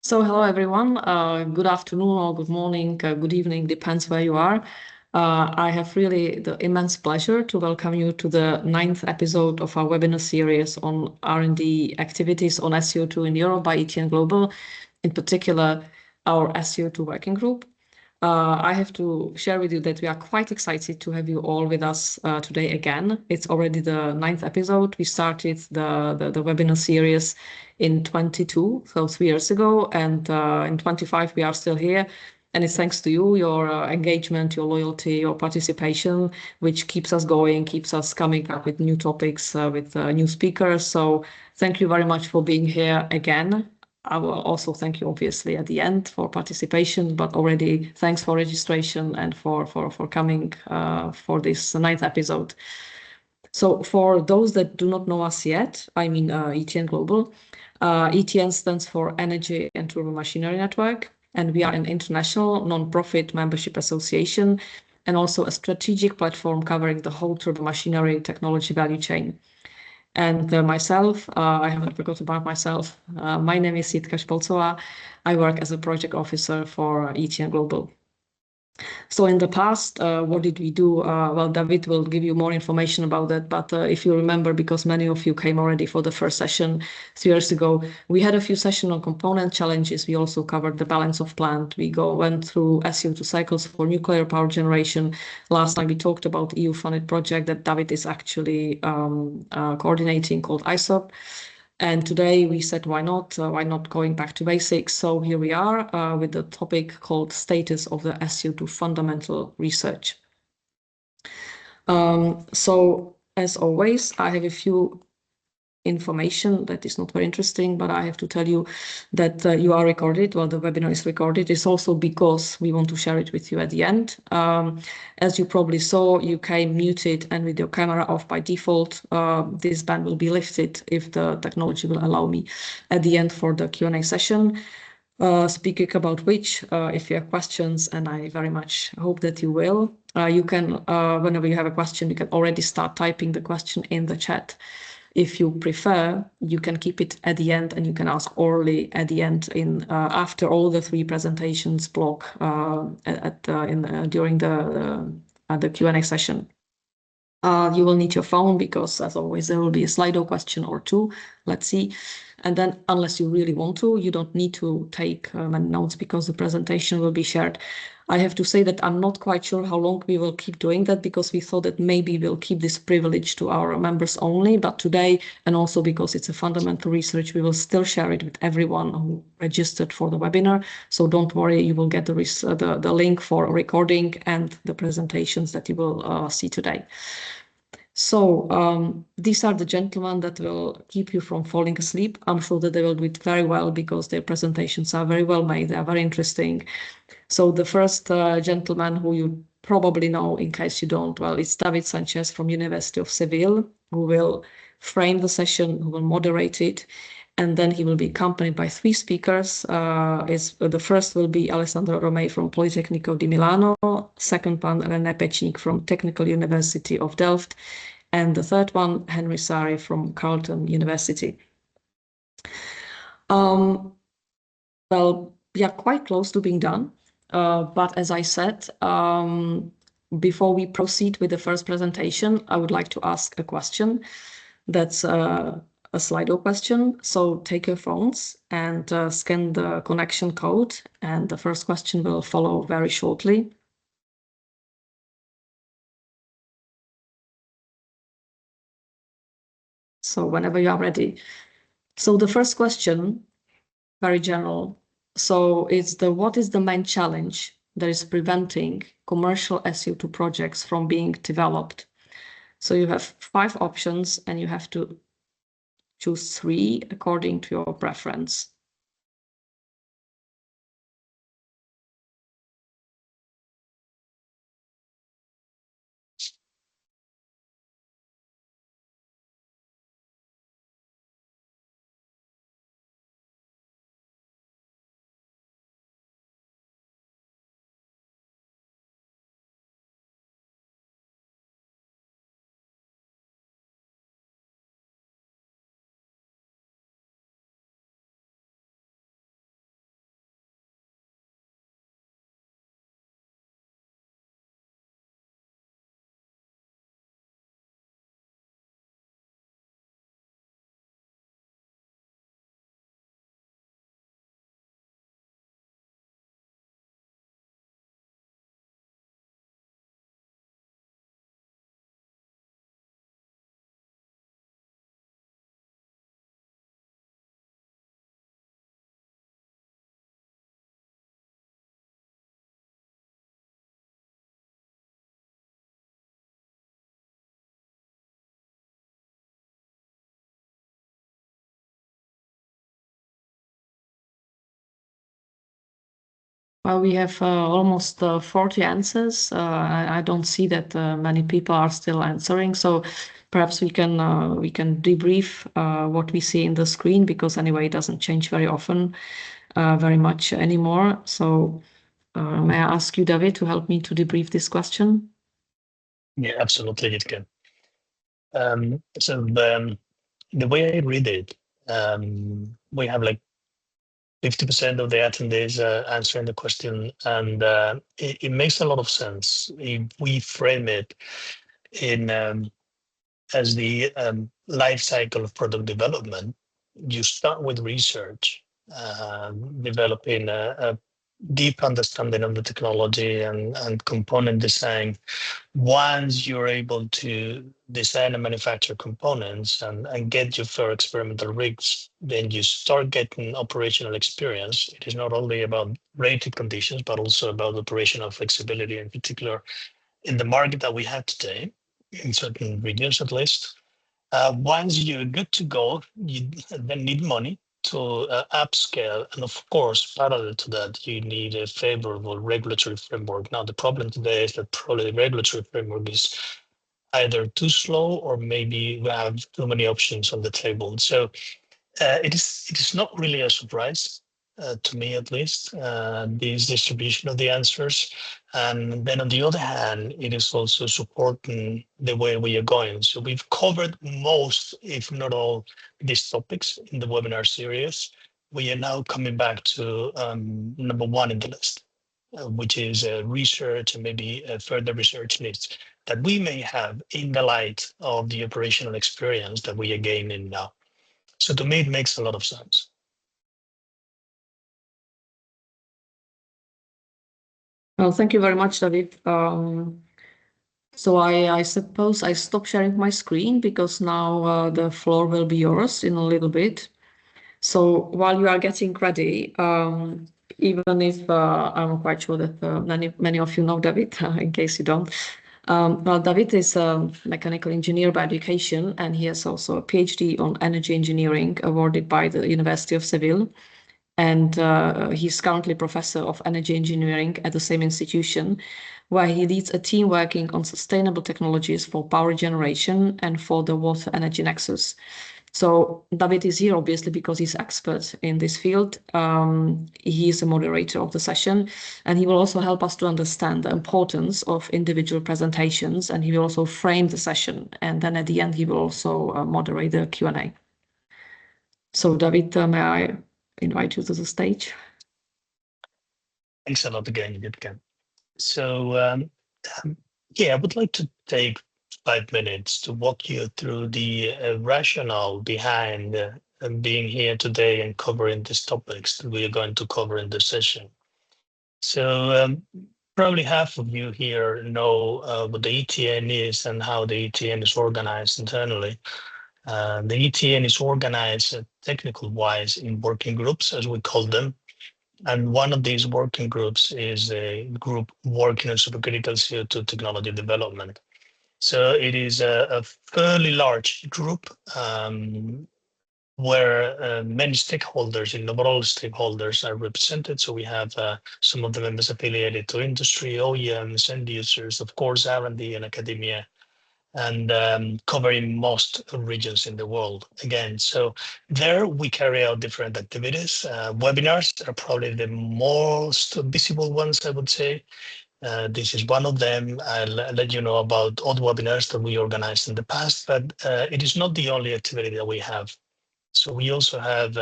So hello everyone. Good afternoon or good morning, good evening, depends where you are. I have really the immense pleasure to welcome you to the 9th episode of our webinar series on R&D activities on sCO2 in Europe by ETN Global, in particular our sCO2 working group. I have to share with you that we are quite excited to have you all with us today again. It's already the 9th episode. We started the webinar series in 22, so 3 years ago, and in 25 we are still here. And it's thanks to you, your engagement, your loyalty, your participation, which keeps us going, keeps us coming up with new topics, with new speakers. So thank you very much for being here again. I will also thank you, obviously, at the end for participation, but already thanks for registration and for coming for this 9th episode. So for those that do not know us yet, I mean ETN Global, ETN stands for Energy and Turbo Machinery Network, and we are an international non-profit membership association and also a strategic platform covering the whole turbo machinery technology value chain. And myself, I haven't forgotten about myself. My name is Jitka Špolcová. I work as a project officer for ETN Global. So in the past, what did we do? Well, David will give you more information about that. But if you remember, because many of you came already for the first session 3 years ago, we had a few sessions on component challenges. We also covered the balance of plant. We went through sCO2 cycles for nuclear power generation. Last time we talked about EU-funded project that David is actually coordinating called ISOP. And today we said, why not? Why not going back to basics? So here we are with the topic called Status of the sCO2 Fundamental Research. So as always, I have a few information that is not very interesting, but I have to tell you that you are recorded. Well, the webinar is recorded. It's also because we want to share it with you at the end. As you probably saw, you came muted and with your camera off by default. This ban will be lifted if the technology will allow me at the end for the Q&A session. Speaking about which, if you have questions, and I very much hope that you will, you can, whenever you have a question, you can already start typing the question in the chat. If you prefer, you can keep it at the end and you can ask orally at the end after all the 3 presentations block during the Q&A session. You will need your phone because, as always, there will be a Slido question or 2. Let's see. And then, unless you really want to, you don't need to take many notes because the presentation will be shared. I have to say that I'm not quite sure how long we will keep doing that because we thought that maybe we'll keep this privilege to our members only. But today, and also because it's a fundamental research, we will still share it with everyone who registered for the webinar. So don't worry, you will get the link for a recording and the presentations that you will see today. So these are the gentlemen that will keep you from falling asleep. I'm sure that they will do it very well because their presentations are very well made. They are very interesting. So the first gentleman who you probably know, in case you don't, well, it's David Sanchez from University of Seville, who will frame the session, who will moderate it. And then he will be accompanied by 3 speakers. The first will be Alessandro Romei from Politecnico di Milano, second one, René Pečník from Technical University of Delft, and the third one, Henry Sari from Carleton University. Well, we are quite close to being done. But as I said, before we proceed with the first presentation, I would like to ask a question. That's a Slido question. So take your phones and scan the connection code, and the first question will follow very shortly. So whenever you are ready. So the first question, very general. So it's what is the main challenge that is preventing commercial sCO2 projects from being developed? So you have 5 options and you have to choose 3 according to your preference. Well, we have almost 40 answers. I don't see that many people are still answering. So perhaps we can debrief what we see in the screen, because anyway, it doesn't change very often, very much anymore. So may I ask you, David, to help me to debrief this question? Yeah, absolutely, it can. The way I read it, we have like 50% of the attendees answering the question, and it makes a lot of sense if we frame it in as the life cycle of product development. You start with research, developing a deep understanding of the technology and component design. Once you're able to design and manufacture components and get your first experimental rigs, then you start getting operational experience. It is not only about rated conditions, but also about operational flexibility, in particular in the market that we have today, in certain regions at least. Once you're good to go, you then need money to upscale. And of course, parallel to that, you need a favorable regulatory framework. Now, the problem today is that probably the regulatory framework is either too slow or maybe we have too many options on the table. So it is not really a surprise to me, at least, this distribution of the answers. And then on the other hand, it is also supporting the way we are going. So we've covered most, if not all, these topics in the webinar series. We are now coming back to number one in the list, which is research and maybe further research needs that we may have in the light of the operational experience that we are gaining now. So to me, it makes a lot of sense. Well, thank you very much, David. So I suppose I stop sharing my screen, because now the floor will be yours in a little bit. So while you are getting ready, even if I'm quite sure that many of you know David, in case you don't. Well, David is a mechanical engineer by education, and he has also a PhD on energy engineering awarded by the University of Seville. And he's currently professor of energy engineering at the same institution, where he leads a team working on sustainable technologies for power generation and for the water energy nexus. So David is here obviously because he's expert in this field. He is a moderator of the session, and he will also help us to understand the importance of individual presentations, and he will also frame the session. And then at the end, he will also moderate the Q&A. So David, may I invite you to the stage? Thanks a lot again, Jitken. So yeah, I would like to take 5 minutes to walk you through the rationale behind being here today and covering these topics that we are going to cover in this session. So probably half of you here know what the ETN is and how the ETN is organized internally. The ETN is organized technical-wise in working groups, as we call them. And one of these working groups is a group working on supercritical CO2 technology development. So it is a fairly large group where many stakeholders, overall stakeholders, are represented. So we have some of the members affiliated to industry, OEMs, end users, of course, R&D and academia, and covering most regions in the world again. So there we carry out different activities. Webinars are probably the most visible ones, I would say. This is one of them. I'll let you know about other webinars that we organized in the past, but it is not the only activity that we have. So we also have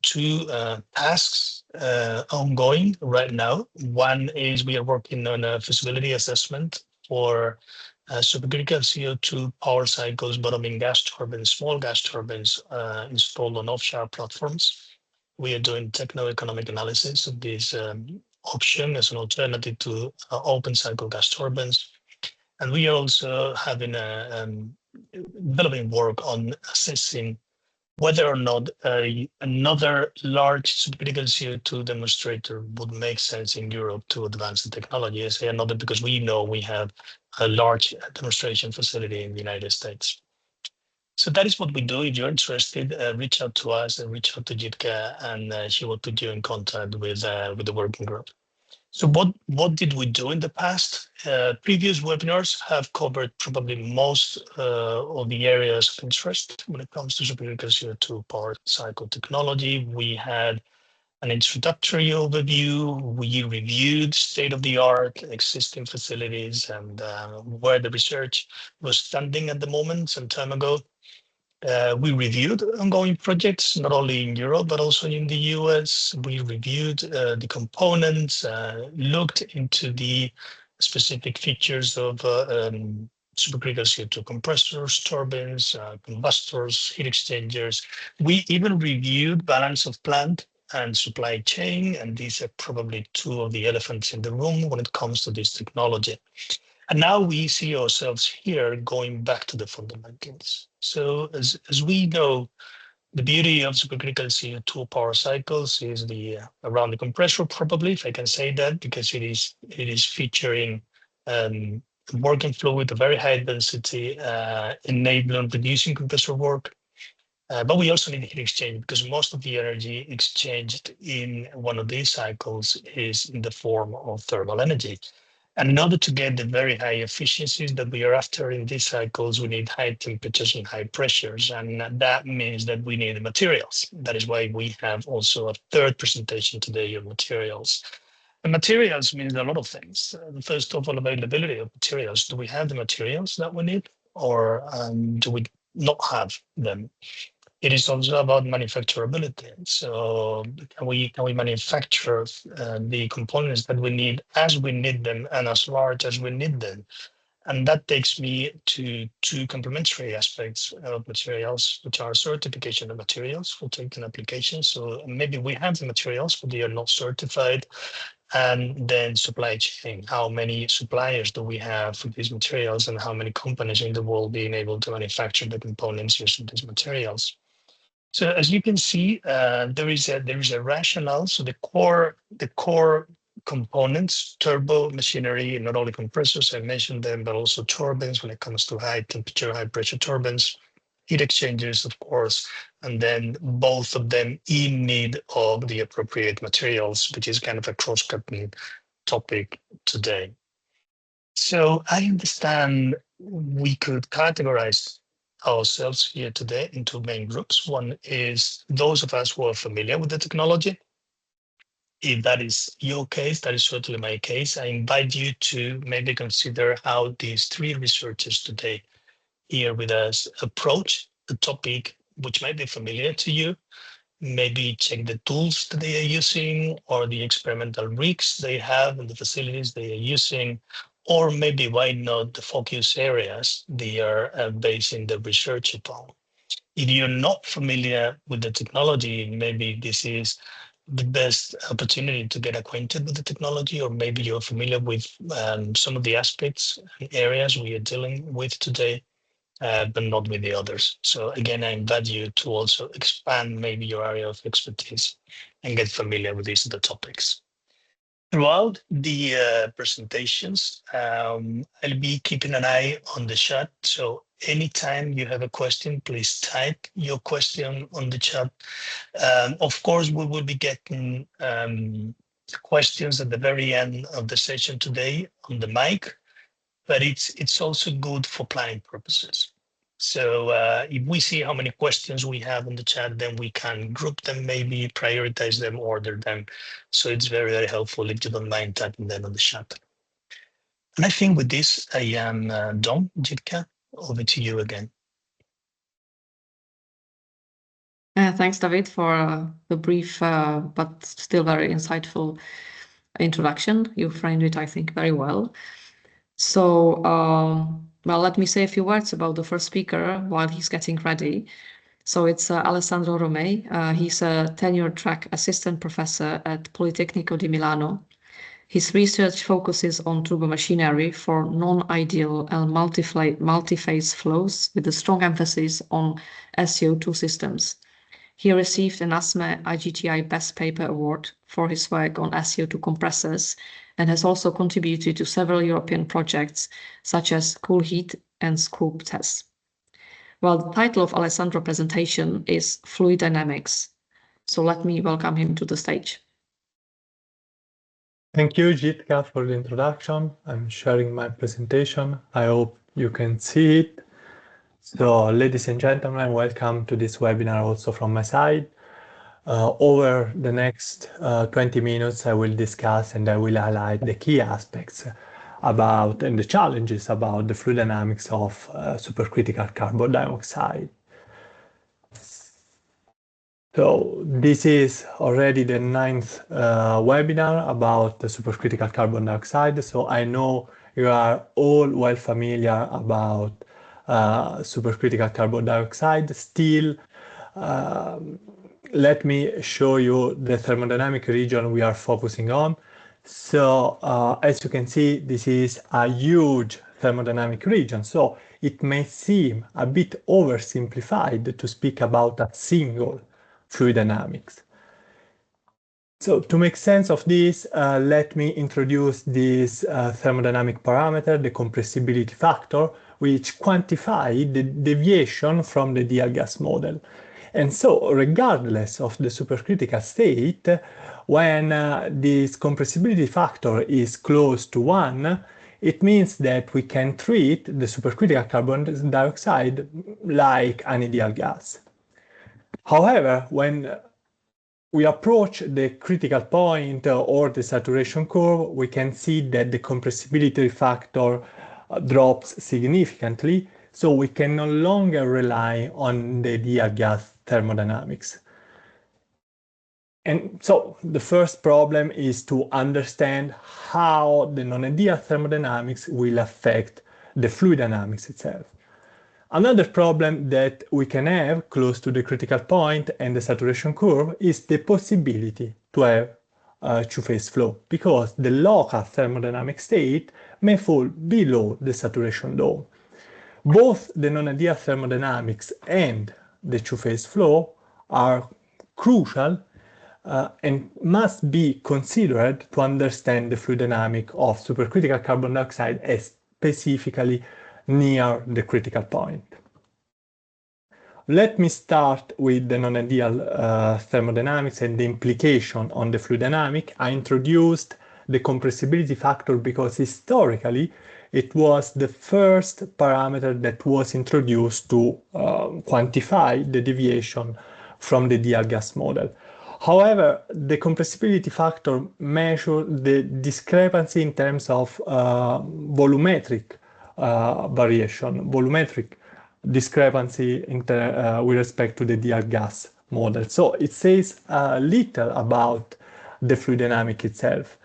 two tasks ongoing right now. One is we are working on a feasibility assessment for supercritical CO2 power cycles, bottoming gas turbines, small gas turbines installed on offshore platforms. We are doing techno-economic analysis of this option as an alternative to open cycle gas turbines. And we are also having developing work on assessing whether or not another large supercritical CO2 demonstrator would make sense in Europe to advance the technology. I say another because we know we have a large demonstration facility in the United States. So that is what we do. If you're interested, reach out to us and reach out to Jitka, and she will put you in contact with the working group. So what did we do in the past? Previous webinars have covered probably most of the areas of interest when it comes to supercritical CO2 power cycle technology. We had an introductory overview. We reviewed state-of-the-art existing facilities and where the research was standing at the moment some time ago. We reviewed ongoing projects, not only in Europe, but also in the US. We reviewed the components, looked into the specific features of supercritical CO2 compressors, turbines, combustors, heat exchangers. We even reviewed balance of plant and supply chain, and these are probably two of the elephants in the room when it comes to this technology. And now we see ourselves here going back to the fundamentals. So as we know, the beauty of supercritical CO2 power cycles is the around the compressor, probably, if I can say that, because it is featuring working fluid, a very high density, enabling reducing compressor work. But we also need heat exchange because most of the energy exchanged in one of these cycles is in the form of thermal energy. And in order to get the very high efficiencies that we are after in these cycles, we need high temperatures and high pressures. And that means that we need materials. That is why we have also a third presentation today of materials. And materials means a lot of things. First of all, availability of materials. Do we have the materials that we need, or do we not have them? It is also about manufacturability. So can we manufacture the components that we need as we need them and as large as we need them? And that takes me to two complementary aspects of materials, which are certification of materials for taken applications. So maybe we have the materials, but they are not certified. And then supply chain. How many suppliers do we have for these materials, and how many companies in the world being able to manufacture the components using these materials? So as you can see, there is a rationale. So the core components, turbo machinery, not only compressors, I mentioned them, but also turbines when it comes to high temperature, high pressure turbines, heat exchangers, of course, and then both of them in need of the appropriate materials, which is kind of a cross-cutting topic today. So I understand we could categorize ourselves here today into main groups. One is those of us who are familiar with the technology. If that is your case, that is certainly my case. I invite you to maybe consider how these three researchers today here with us approach the topic, which might be familiar to you. Maybe check the tools that they are using or the experimental rigs they have and the facilities they are using, or maybe why not the focus areas they are basing the research upon. If you're not familiar with the technology, maybe this is the best opportunity to get acquainted with the technology, or maybe you're familiar with some of the aspects and areas we are dealing with today, but not with the others. So again, I invite you to also expand maybe your area of expertise and get familiar with these other topics. Throughout the presentations, I'll be keeping an eye on the chat. So anytime you have a question, please type your question on the chat. Of course, we will be getting questions at the very end of the session today on the mic, but it's also good for planning purposes. So if we see how many questions we have in the chat, then we can group them, maybe prioritize them, order them. So it's very, very helpful if you don't mind typing them on the chat. And I think with this, I am done. Jitka, over to you again. Thanks, David, for the brief but still very insightful introduction. You framed it, I think, very well. So, well, let me say a few words about the first speaker while he's getting ready. So it's Alessandro Romei. He's a tenure-track assistant professor at Politecnico di Milano. His research focuses on turbomachinery for non-ideal and multi-phase flows with a strong emphasis on sCO2 systems. He received an ASME IGTI Best Paper Award for his work on sCO2 compressors and has also contributed to several European projects such as Cool Heat and Scoop tests. Well, the title of Alessandro's presentation is Fluid Dynamics. So let me welcome him to the stage. Thank you, Jitka, for the introduction. I'm sharing my presentation. I hope you can see it. So, ladies and gentlemen, welcome to this webinar also from my side. Over the next 20 minutes, I will discuss and I will highlight the key aspects about and the challenges about the fluid dynamics of supercritical carbon dioxide. So this is already the ninth webinar about the supercritical carbon dioxide. So I know you are all well familiar about supercritical carbon dioxide. Still, let me show you the thermodynamic region we are focusing on. So as you can see, this is a huge thermodynamic region. So it may seem a bit oversimplified to speak about a single fluid dynamics. So to make sense of this, let me introduce this thermodynamic parameter, the compressibility factor, which quantifies the deviation from the ideal gas model. And so regardless of the supercritical state, when this compressibility factor is close to 1, it means that we can treat the supercritical carbon dioxide like an ideal gas. However, when we approach the critical point or the saturation curve, we can see that the compressibility factor drops significantly, so we can no longer rely on the ideal gas thermodynamics. And so the first problem is to understand how the non-ideal thermodynamics will affect the fluid dynamics itself. Another problem that we can have close to the critical point and the saturation curve is the possibility to have a two-phase flow, because the local thermodynamic state may fall below the saturation dome. Both the non-ideal thermodynamics and the two-phase flow are crucial and must be considered to understand the fluid dynamic of supercritical carbon dioxide, as specifically near the critical point. Let me start with the non-ideal thermodynamics and the implication on the fluid dynamic. I introduced the compressibility factor because historically it was the first parameter that was introduced to quantify the deviation from the ideal gas model. However, the compressibility factor measures the discrepancy in terms of volumetric variation, volumetric discrepancy with respect to the ideal gas model. So it says little about the fluid dynamic itself.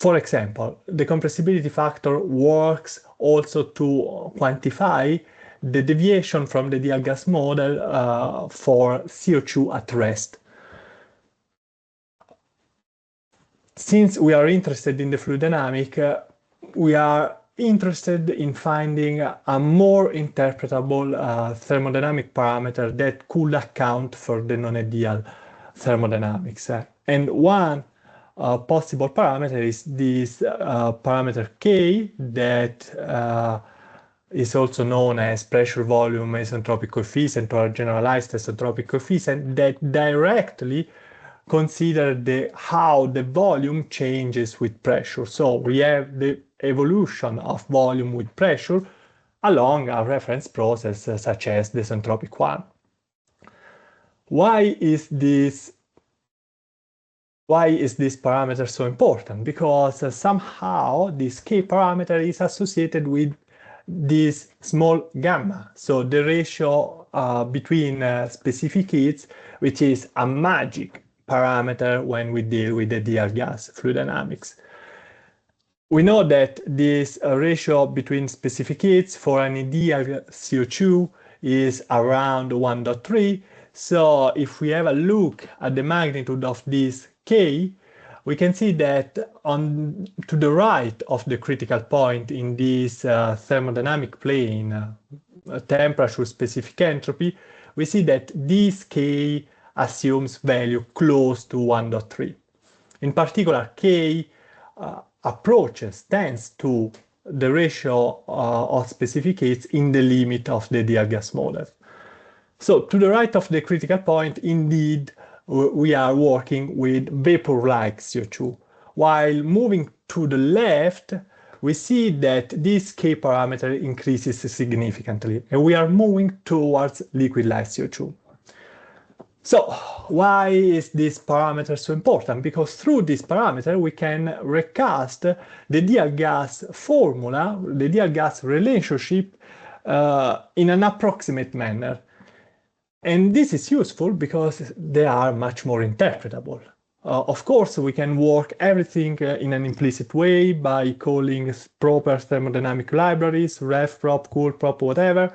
For example, the compressibility factor works also to quantify the deviation from the ideal gas model for CO2 at rest. Since we are interested in the fluid dynamic, we are interested in finding a more interpretable thermodynamic parameter that could account for the non-ideal thermodynamics. And one possible parameter is this parameter K that is also known as pressure volume isentropic coefficient or generalized isentropic coefficient, that directly consider how the volume changes with pressure. So we have the evolution of volume with pressure along a reference process such as the isentropic one. Why is this parameter so important? Because somehow this K parameter is associated with this small gamma, so the ratio between specific heats, which is a magic parameter when we deal with the ideal gas fluid dynamics. We know that this ratio between specific heats for an ideal CO2 is around 1.3. So if we have a look at the magnitude of this K, we can see that to the right of the critical point in this thermodynamic plane, temperature specific entropy, we see that this K assumes value close to 1.3. In particular, K tends to the ratio of specific heats in the limit of the ideal gas model. So to the right of the critical point, indeed, we are working with vapor-like CO2, while moving to the left, we see that this K parameter increases significantly, and we are moving towards liquid light CO2. So why is this parameter so important? Because through this parameter, we can recast the ideal gas formula, the ideal gas relationship in an approximate manner. And this is useful because they are much more interpretable. Of course, we can work everything in an implicit way by calling proper thermodynamic libraries, refprop, coolprop, whatever.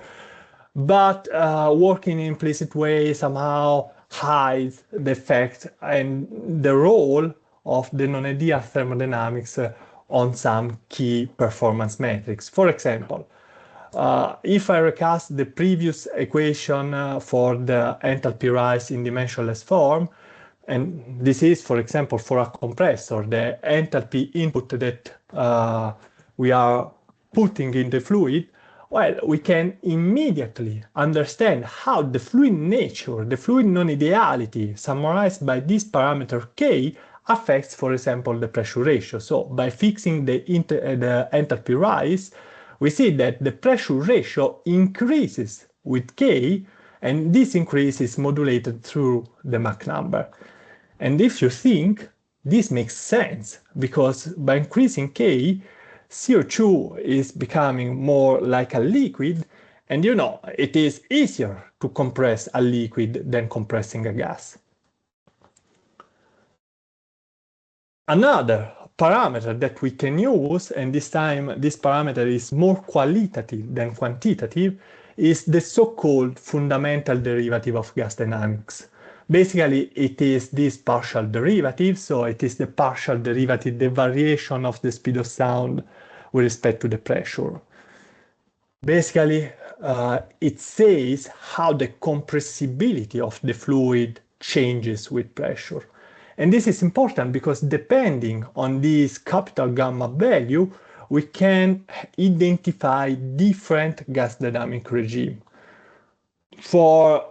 But working in implicit way somehow hides the effect and the role of the non-ideal thermodynamics on some key performance metrics. For example, if I recast the previous equation for the enthalpy rise in dimensionless form, and this is, for example, for a compressor, the enthalpy input that we are putting in the fluid, well, we can immediately understand how the fluid nature, the fluid non-ideality, summarized by this parameter K, affects, for example, the pressure ratio. So by fixing the enthalpy rise, we see that the pressure ratio increases with K, and this increase is modulated through the Mach number. And if you think, this makes sense, because by increasing K, CO2 is becoming more like a liquid, and you know, it is easier to compress a liquid than compressing a gas. Another parameter that we can use, and this time this parameter is more qualitative than quantitative, is the so-called fundamental derivative of gas dynamics. Basically, it is this partial derivative, so it is the partial derivative, the variation of the speed of sound with respect to the pressure. Basically, it says how the compressibility of the fluid changes with pressure. And this is important because depending on this capital gamma value, we can identify different gas dynamic regime. For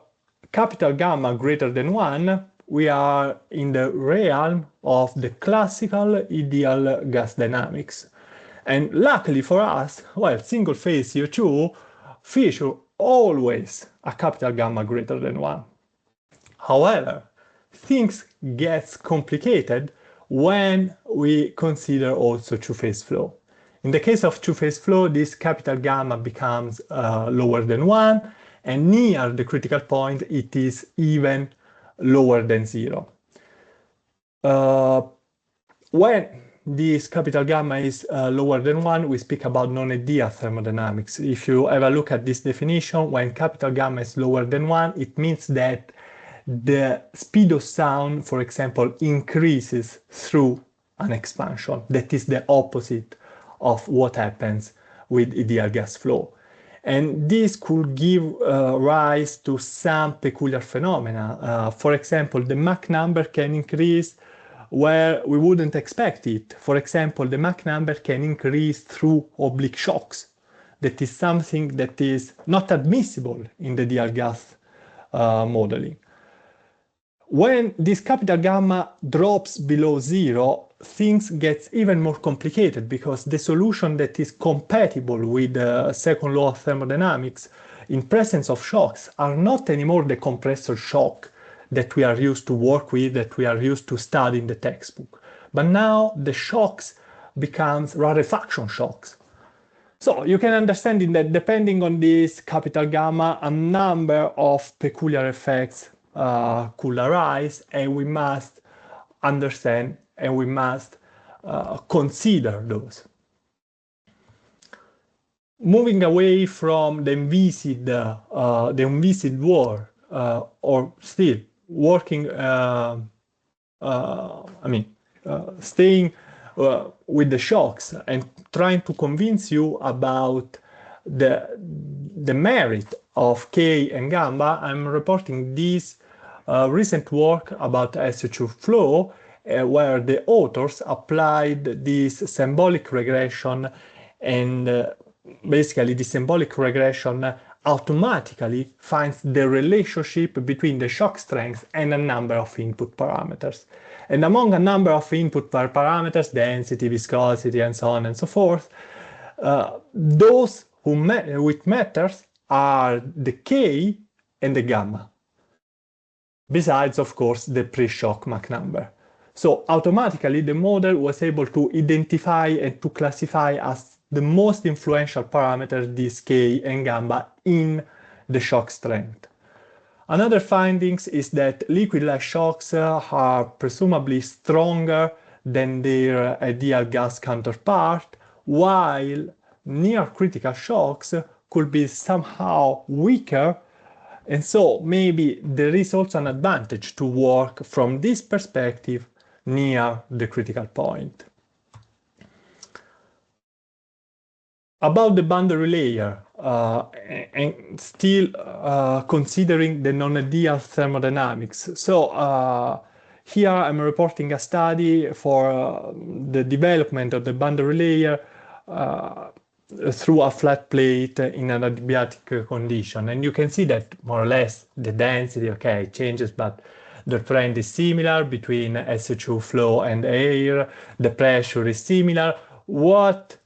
capital gamma greater than 1, we are in the realm of the classical ideal gas dynamics. And luckily for us, well, single phase CO2 feature always a capital gamma greater than 1. However, things get complicated when we consider also two-phase flow. In the case of two-phase flow, this capital gamma becomes lower than 1, and near the critical point, it is even lower than 0. When this capital gamma is lower than 1, we speak about non-ideal thermodynamics. If you have a look at this definition, when capital gamma is lower than 1, it means that the speed of sound, for example, increases through an expansion. That is the opposite of what happens with ideal gas flow. And this could give rise to some peculiar phenomena. For example, the Mach number can increase where we wouldn't expect it. For example, the Mach number can increase through oblique shocks. That is something that is not admissible in the ideal gas modeling. When this capital gamma drops below 0, things get even more complicated because the solution that is compatible with the second law of thermodynamics in presence of shocks are not anymore the compressor shock that we are used to work with, that we are used to study in the textbook. But now the shocks becomes rarefaction shocks. So you can understand that depending on this capital gamma, a number of peculiar effects could arise, and we must understand and we must consider those. Moving away from the envisaged war, or still working, staying with the shocks and trying to convince you about the merit of K and gamma, I'm reporting this recent work about SO2 flow, where the authors applied this symbolic regression, and basically the symbolic regression automatically finds the relationship between the shock strength and a number of input parameters. And among a number of input parameters, density, viscosity, and so on and so forth, those which matters are the K and the gamma, besides, of course, the pre-shock Mach number. So automatically, the model was able to identify and to classify as the most influential parameter these K and gamma in the shock strength. Another findings is that liquid-like shocks are presumably stronger than their ideal gas counterpart, while near-critical shocks could be somehow weaker, and so maybe there is also an advantage to work from this perspective near the critical point. About the boundary layer, and still considering the non-ideal thermodynamics. So here I'm reporting a study for the development of the boundary layer through a flat plate in an adiabatic condition. And you can see that more or less the density, okay, changes, but the trend is similar between SO2 flow and air. The pressure is similar. What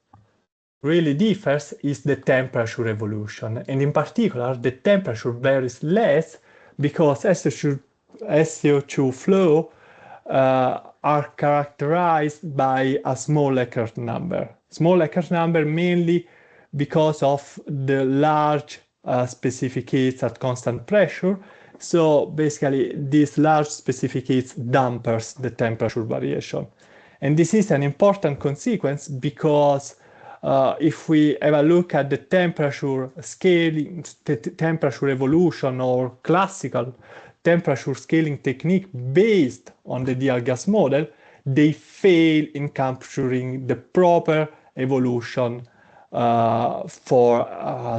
really differs is the temperature evolution, and in particular the temperature varies less because SO2 flow are characterized by a small Eckert number. Small Eckert number mainly because of the large specific heats at constant pressure. So basically these large specific heats dampers the temperature variation. And this is an important consequence because if we have a look at the temperature scaling, temperature evolution, or classical temperature scaling technique based on the ideal gas model, they fail in capturing the proper evolution for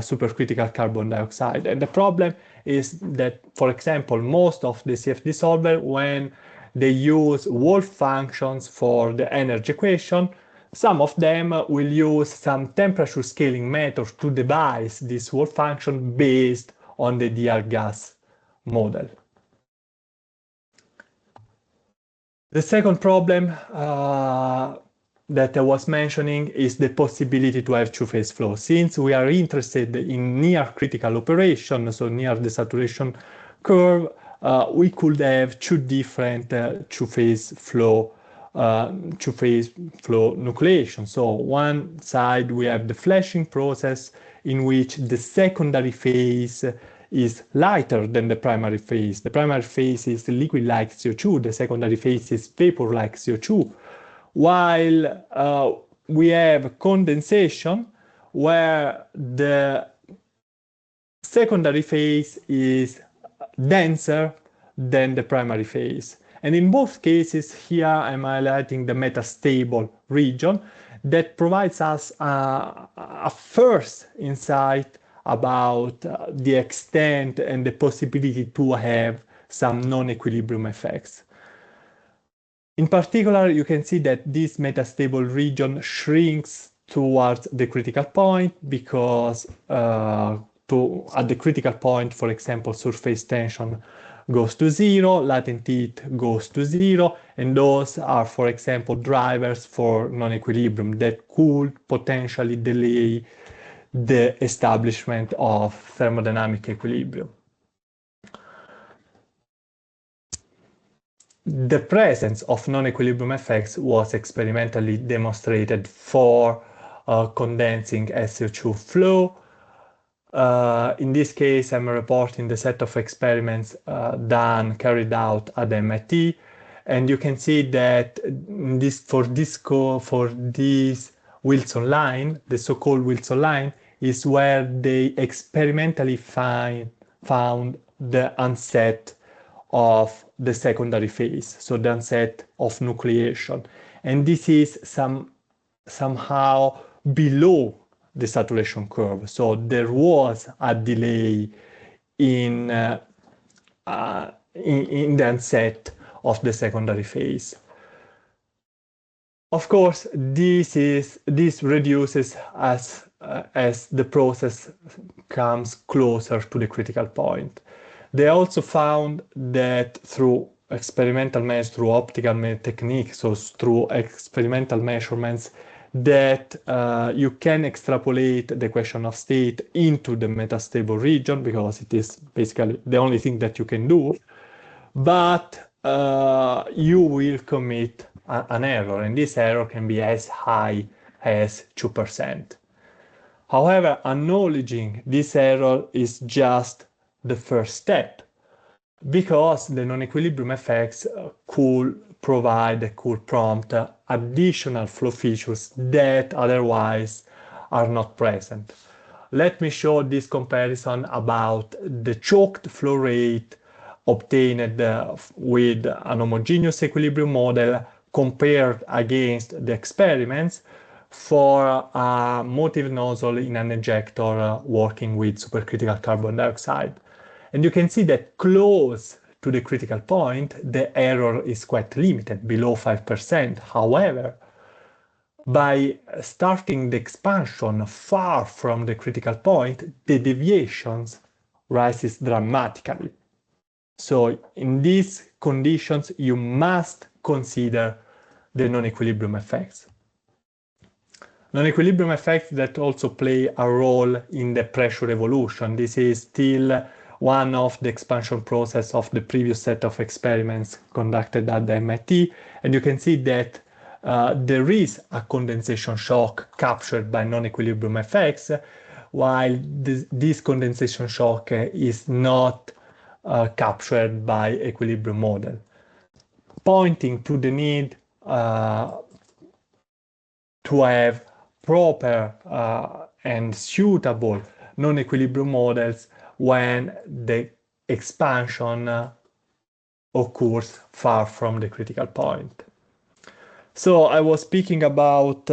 supercritical carbon dioxide. And the problem is that, for example, most of the CFD solver, when they use Wolf functions for the energy equation, some of them will use some temperature scaling method to devise this Wolf function based on the ideal gas model. The second problem that I was mentioning is the possibility to have two-phase flow. Since we are interested in near critical operation, so near the saturation curve, we could have two different two-phase flow nucleation. So one side we have the flashing process in which the secondary phase is lighter than the primary phase. The primary phase is liquid-like CO2, the secondary phase is vapor-like CO2, while we have condensation where the secondary phase is denser than the primary phase. And in both cases, here I'm highlighting the metastable region that provides us a first insight about the extent and the possibility to have some non-equilibrium effects. In particular, you can see that this metastable region shrinks towards the critical point because at the critical point, for example, surface tension goes to zero, latent heat goes to zero, and those are, for example, drivers for non-equilibrium that could potentially delay the establishment of thermodynamic equilibrium. The presence of non-equilibrium effects was experimentally demonstrated for condensing SO2 flow. In this case, I'm reporting the set of experiments carried out at MIT, and you can see that for this Wilson line, the so-called Wilson line, is where they experimentally found the onset of the secondary phase, so the onset of nucleation. And this is somehow below the saturation curve. So there was a delay in the onset of the secondary phase. Of course, this reduces as as the process comes closer to the critical point. They also found that through experimental measures, through optical techniques, so through experimental measurements, that you can extrapolate the equation of state into the metastable region, because it is basically the only thing that you can do, but you will commit an error, and this error can be as high as 2%. However, acknowledging this error is just the first step, because the non-equilibrium effects could prompt additional flow features that otherwise are not present. Let me show this comparison about the choked flow rate obtained with an homogeneous equilibrium model compared against the experiments for a motive nozzle in an ejector working with supercritical carbon dioxide. And you can see that close to the critical point, the error is quite limited, below 5%. However, by starting the expansion far from the critical point, the deviations rises dramatically. So in these conditions, you must consider the non-equilibrium effects. Non-equilibrium effects that also play a role in the pressure evolution. This is still one of the expansion process of the previous set of experiments conducted at the MIT, and you can see that there is a condensation shock captured by non-equilibrium effects, while this condensation shock is not captured by equilibrium model, pointing to the need to have proper and suitable non-equilibrium models when the expansion occurs far from the critical point. So I was speaking about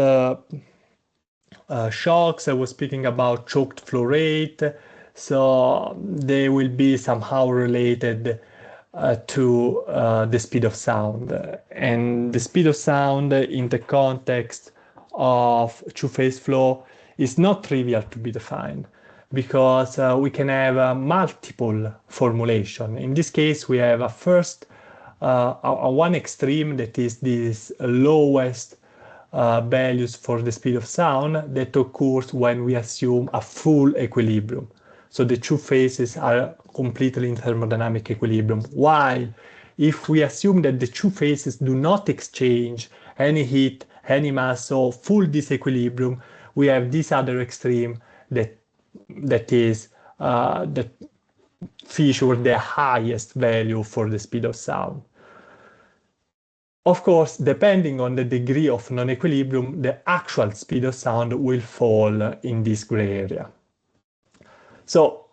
shocks, I was speaking about choked flow rate, so they will be somehow related to the speed of sound. And the speed of sound in the context of two-phase flow is not trivial to be defined, because we can have multiple formulation. In this case, we have a first, one extreme that is this lowest values for the speed of sound that occurs when we assume a full equilibrium. So the two phases are completely in thermodynamic equilibrium. While if we assume that the two phases do not exchange any heat, any mass, so full disequilibrium, we have this other extreme that is that feature the highest value for the speed of sound. Of course, depending on the degree of non-equilibrium, the actual speed of sound will fall in this gray area. So,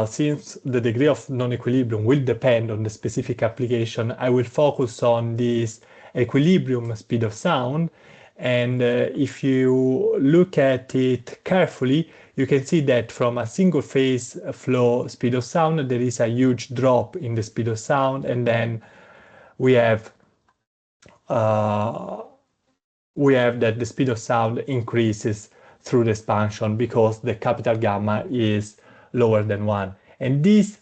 since the degree of non-equilibrium will depend on the specific application, I will focus on this equilibrium speed of sound. And if you look at it carefully, you can see that from a single phase flow speed of sound, there is a huge drop in the speed of sound, and then we have that the speed of sound increases through the expansion because the capital gamma is lower than 1. And this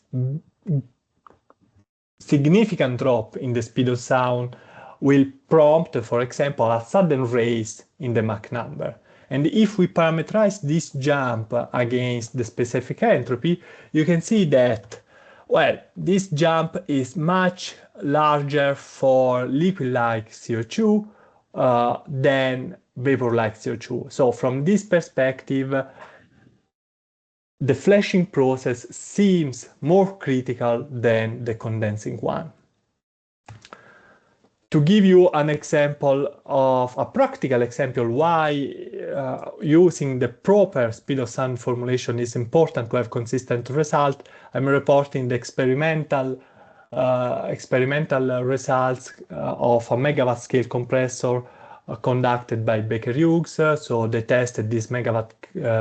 significant drop in the speed of sound will prompt, for example, a sudden raise in the Mach number. And if we parameterize this jump against the specific entropy, you can see that, well, this jump is much larger for liquid-like CO2 than vapor-like CO2. So from this perspective, the flashing process seems more critical than the condensing one. To give you an example of a practical example why using the proper speed of sound formulation is important to have consistent result, I'm reporting the experimental results of a megawatt scale compressor conducted by Baker Hughes. So they tested this megawatt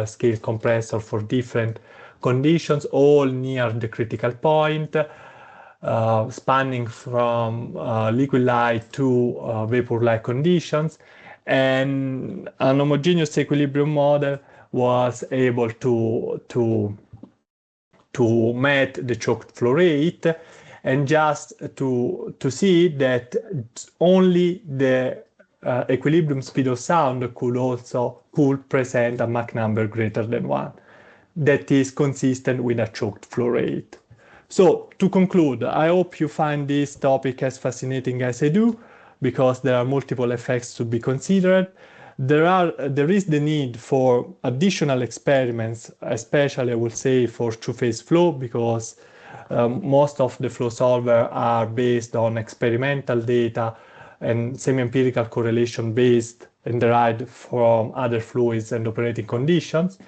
scale compressor for different conditions, all near the critical point, spanning from liquid-like to vapor-like conditions. And an homogeneous equilibrium model was able to map the choked flow rate, and just to see that only the equilibrium speed of sound could present a Mach number greater than 1 that is consistent with a choked flow rate. So to conclude, I hope you find this topic as fascinating as I do, because there are multiple effects to be considered. There is the need for additional experiments, especially I would say for two-phase flow, because most of the flow solvers are based on experimental data and semi-empirical correlation based and derived from other fluids and operating conditions.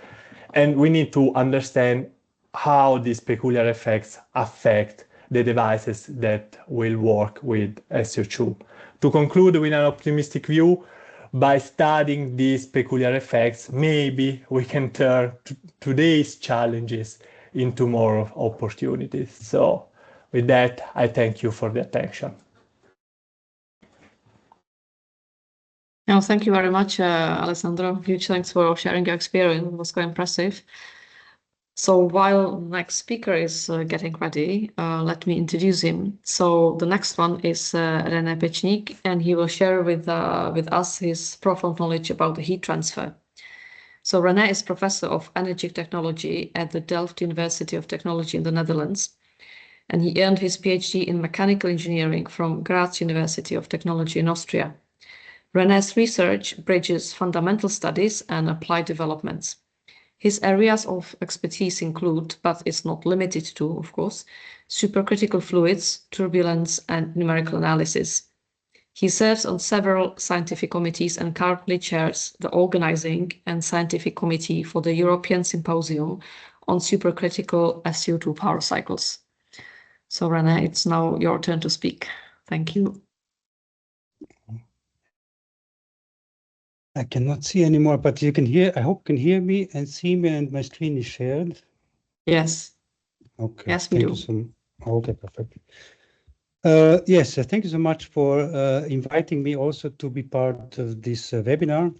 And we need to understand how these peculiar effects affect the devices that will work with sCO2. To conclude with an optimistic view, by studying these peculiar effects, maybe we can turn today's challenges into tomorrow's opportunities. So with that, I thank you for the attention. No, thank you very much, Alessandro. Huge thanks for sharing your experience. It was quite impressive. So while next speaker is getting ready, let me introduce him. So the next one is René Pečník, and he will share with us his profound knowledge about the heat transfer. So René is professor of energy technology at the Delft University of Technology in the Netherlands, and he earned his PhD in mechanical engineering from Graz University of Technology in Austria. René's research bridges fundamental studies and applied developments. His areas of expertise include, but is not limited to, of course, supercritical fluids, turbulence, and numerical analysis. He serves on several scientific committees and currently chairs the organizing and scientific committee for the European Symposium on supercritical sCO2 power cycles. So René, it's now your turn to speak. Thank you. I cannot see anymore, but you can hear, I hope you can hear me and see me, and my screen is shared. Yes. Okay. Yes, we do. Okay, perfect. Yes, thank you so much for inviting me also to be part of this webinar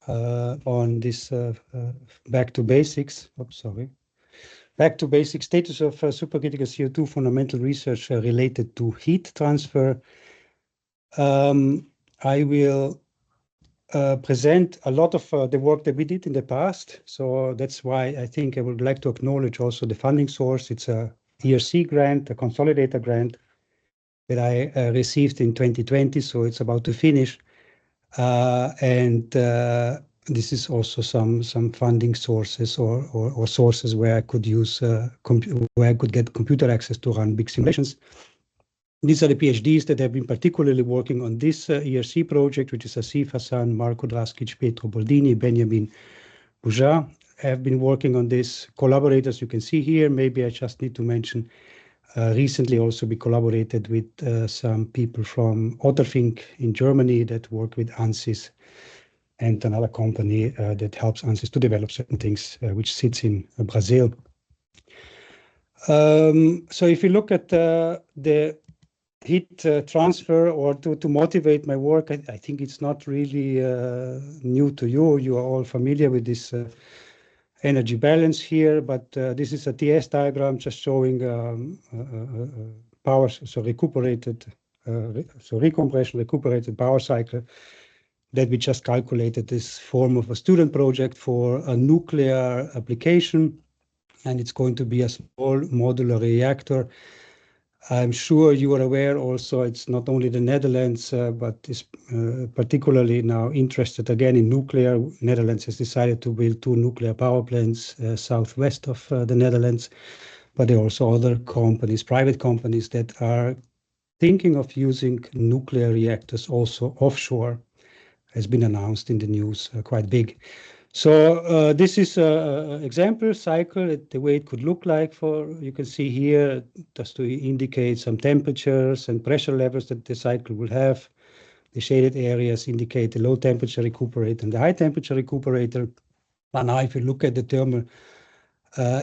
on this back to basics. Back to basic status of supercritical CO2 fundamental research related to heat transfer. I will present a lot of the work that we did in the past. So that's why I think I would like to acknowledge also the funding source. It's a ERC grant, a consolidator grant that I received in 2020. So it's about to finish. This is also some funding sources or sources where I could use, where I could get computer access to run big simulations. These are the PhDs that have been particularly working on this ERC project, which is Asif Hassan, Marko Draskic, Petro Boldini, Benjamin Buja have been working on this. Collaborators you can see here. Maybe I just need to mention recently also we collaborated with some people from Otterfink in Germany that work with ANSYS, and another company that helps ANSYS to develop certain things, which sits in Brazil. So if you look at the heat transfer, or to motivate my work, I think it's not really new to you. You are all familiar with this energy balance here, but this is a TS diagram just showing power, so recompression recuperated power cycle that we just calculated this form of a student project for a nuclear application, and it's going to be a small modular reactor. I'm sure you are aware also it's not only the Netherlands, but is particularly now interested again in nuclear. Netherlands has decided to build 2 nuclear power plants southwest of the Netherlands, but there are also other companies, private companies, that are thinking of using nuclear reactors also offshore, has been announced in the news, quite big. So this is an example cycle, the way it could look like. You can see here, just to indicate some temperatures and pressure levels that the cycle will have. The shaded areas indicate the low temperature recuperator and the high temperature recuperator. But now if you look at the thermal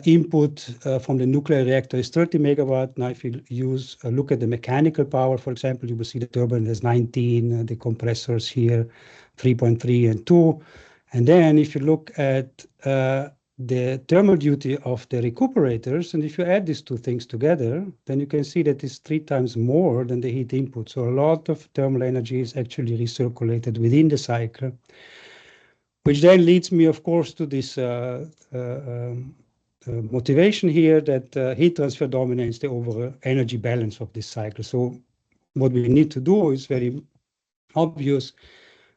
input from the nuclear reactor is 30 megawatt. Now if you look at the mechanical power, for example, you will see the turbine has 19, the compressors here 3.3 and 2. And then if you look at the thermal duty of the recuperators, and if you add these two things together, then you can see that it's 3 times more than the heat input. So a lot of thermal energy is actually recirculated within the cycle, which then leads me, of course, to this motivation here that heat transfer dominates the overall energy balance of this cycle. So what we need to do is very obvious,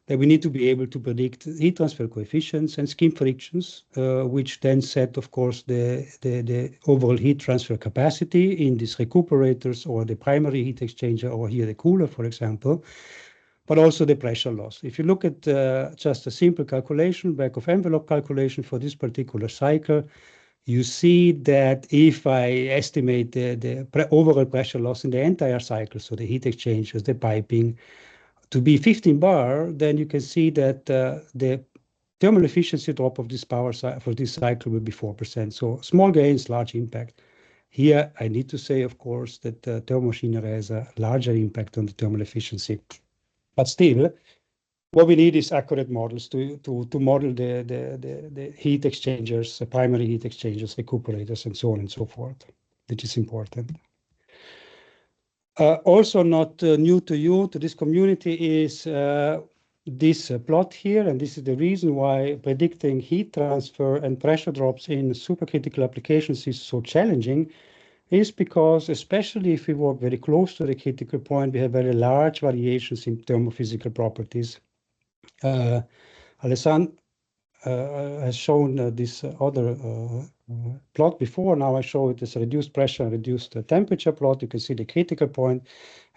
that we need to be able to predict heat transfer coefficients and skin frictions, which then set, of course, the overall heat transfer capacity in these recuperators or the primary heat exchanger, or here the cooler, for example, but also the pressure loss. If you look at just a simple calculation, back of envelope calculation for this particular cycle, you see that if I estimate the overall pressure loss in the entire cycle, so the heat exchangers, the piping, to be 15 bar, then you can see that the thermal efficiency drop of this power for this cycle will be 4%. So small gains, large impact. Here, I need to say, of course, that thermal machinery has a larger impact on the thermal efficiency. But still, what we need is accurate models to model the heat exchangers, the primary heat exchangers, recuperators, and so on and so forth, which is important. Also not new to you, to this community, is this plot here, and this is the reason why predicting heat transfer and pressure drops in supercritical applications is so challenging, is because, especially if we work very close to the critical point, we have very large variations in thermophysical properties. Alessandro has shown this other plot before. Now I show it as a reduced pressure and reduced temperature plot. You can see the critical point.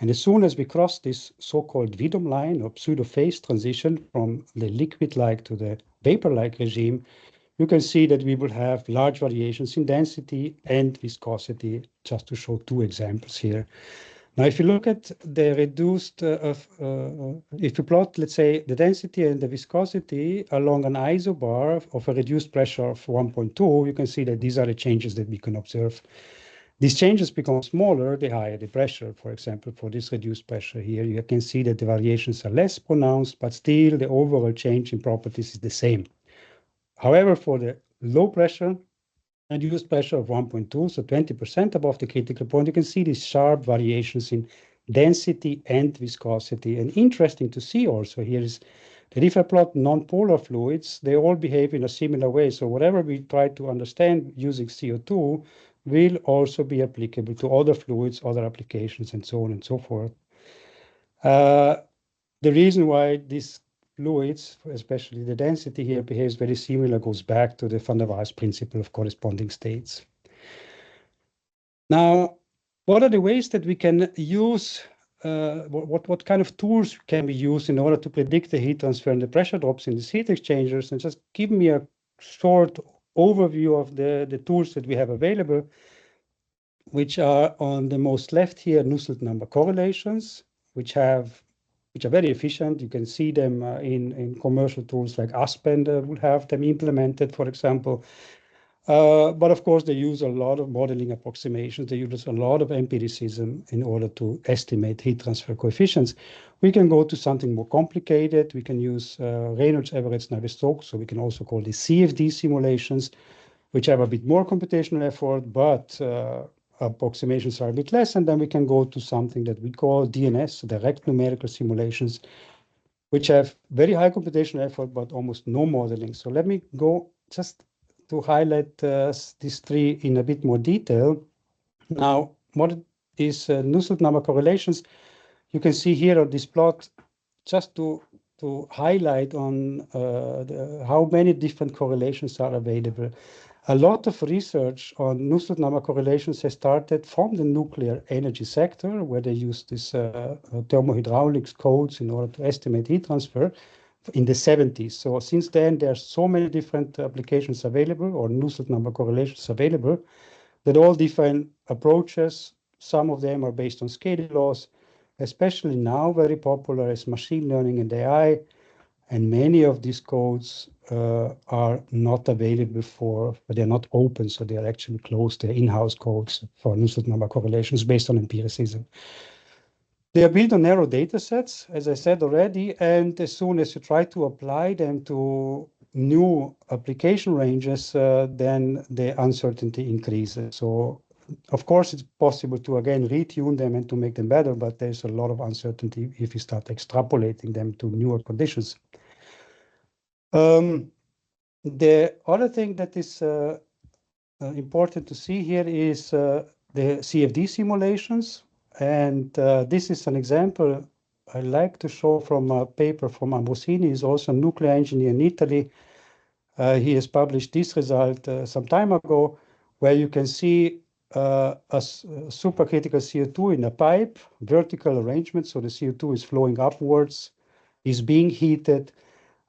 And as soon as we cross this so-called Vidom line or pseudo-phase transition from the liquid-like to the vapor-like regime, you can see that we will have large variations in density and viscosity, just to show two examples here. Now, if you look at the reduced, if you plot, let's say, the density and the viscosity along an isobar of a reduced pressure of 1.2, you can see that these are the changes that we can observe. These changes become smaller the higher the pressure. For example, for this reduced pressure here, you can see that the variations are less pronounced, but still the overall change in properties is the same. However, for the low pressure, reduced pressure of 1.2, so 20% above the critical point, you can see these sharp variations in density and viscosity. And interesting to see also here is that if I plot non-polar fluids, they all behave in a similar way. So whatever we try to understand using CO2 will also be applicable to other fluids, other applications, and so on and so forth. The reason why these fluids, especially the density here, behaves very similar, goes back to the van der Waals principle of corresponding states. Now, what are the ways that we can use, what kind of tools can we use in order to predict the heat transfer and the pressure drops in these heat exchangers? And just give me a short overview of the tools that we have available, which are on the most left here, Nusselt number correlations, which are very efficient. You can see them in commercial tools like Aspen would have them implemented, for example. But of course, they use a lot of modeling approximations. They use a lot of empiricism in order to estimate heat transfer coefficients. We can go to something more complicated. We can use Reynolds, Everett, Navier-Stokes. So we can also call these CFD simulations, which have a bit more computational effort, but approximations are a bit less. And then we can go to something that we call DNS, direct numerical simulations, which have very high computational effort, but almost no modeling. So let me go just to highlight these three in a bit more detail. Now, what is Nusselt number correlations? You can see here on this plot, just to highlight on how many different correlations are available. A lot of research on Nusselt number correlations has started from the nuclear energy sector, where they use this thermohydraulics codes in order to estimate heat transfer in the 70s. So since then, there are so many different applications available, or Nusselt number correlations available, that all different approaches, some of them are based on scaling laws, especially now very popular is machine learning and AI. And many of these codes are not available but they're not open, so they're actually closed. They're in-house codes for Nusselt number correlations based on empiricism. They are built on narrow data sets, as I said already, and as soon as you try to apply them to new application ranges, then the uncertainty increases. So of course, it's possible to again retune them and to make them better, but there's a lot of uncertainty if you start extrapolating them to newer conditions. The other thing that is important to see here is the CFD simulations. And this is an example I like to show from a paper from Ambrosini. He's also a nuclear engineer in Italy. He has published this result some time ago, where you can see a supercritical CO2 in a pipe, vertical arrangement. So the CO2 is flowing upwards, is being heated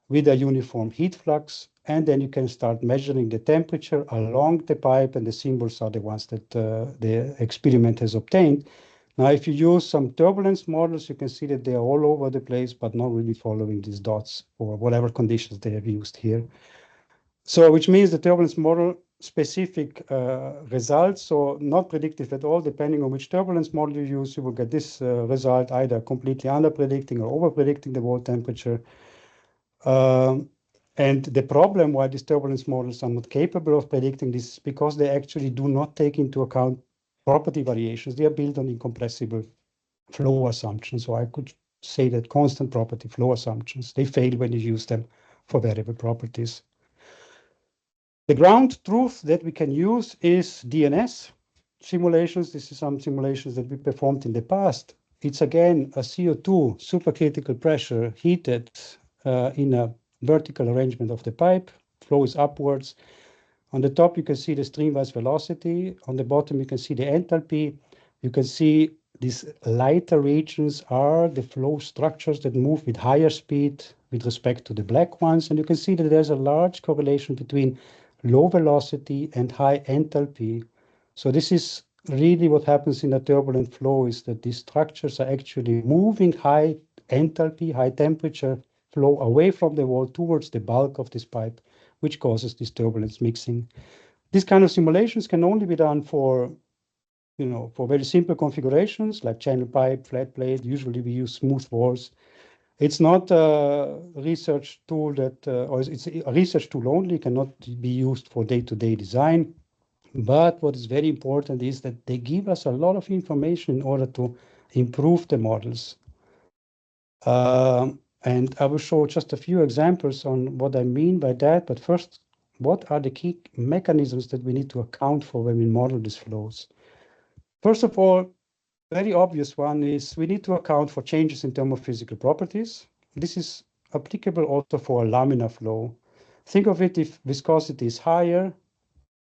with a uniform heat flux. And then you can start measuring the temperature along the pipe, and the symbols are the ones that the experiment has obtained. Now, if you use some turbulence models, you can see that they are all over the place, but not really following these dots or whatever conditions they have used here. So, which means the turbulence model specific results, so not predictive at all. Depending on which turbulence model you use, you will get this result, either completely under-predicting or over-predicting the wall temperature. And the problem why these turbulence models are not capable of predicting this is because they actually do not take into account property variations. They are built on incompressible flow assumptions. So I could say that constant property flow assumptions, they fail when you use them for variable properties. The ground truth that we can use is DNS simulations. This is some simulations that we performed in the past. It's again a CO2 supercritical pressure heated in a vertical arrangement of the pipe. Flow is upwards. On the top, you can see the streamwise velocity. On the bottom, you can see the enthalpy. You can see these lighter regions are the flow structures that move with higher speed with respect to the black ones. And you can see that there's a large correlation between low velocity and high enthalpy. So this is really what happens in a turbulent flow, is that these structures are actually moving high enthalpy, high temperature flow away from the wall towards the bulk of this pipe, which causes this turbulence mixing. These kind of simulations can only be done for, for very simple configurations like channel pipe, flat plate. Usually we use smooth walls. It's not a research tool that, or it's a research tool only, cannot be used for day-to-day design. But what is very important is that they give us a lot of information in order to improve the models. And I will show just a few examples on what I mean by that. But first, what are the key mechanisms that we need to account for when we model these flows? First of all, very obvious one is we need to account for changes in thermophysical properties. This is applicable also for a laminar flow. Think of it, if viscosity is higher,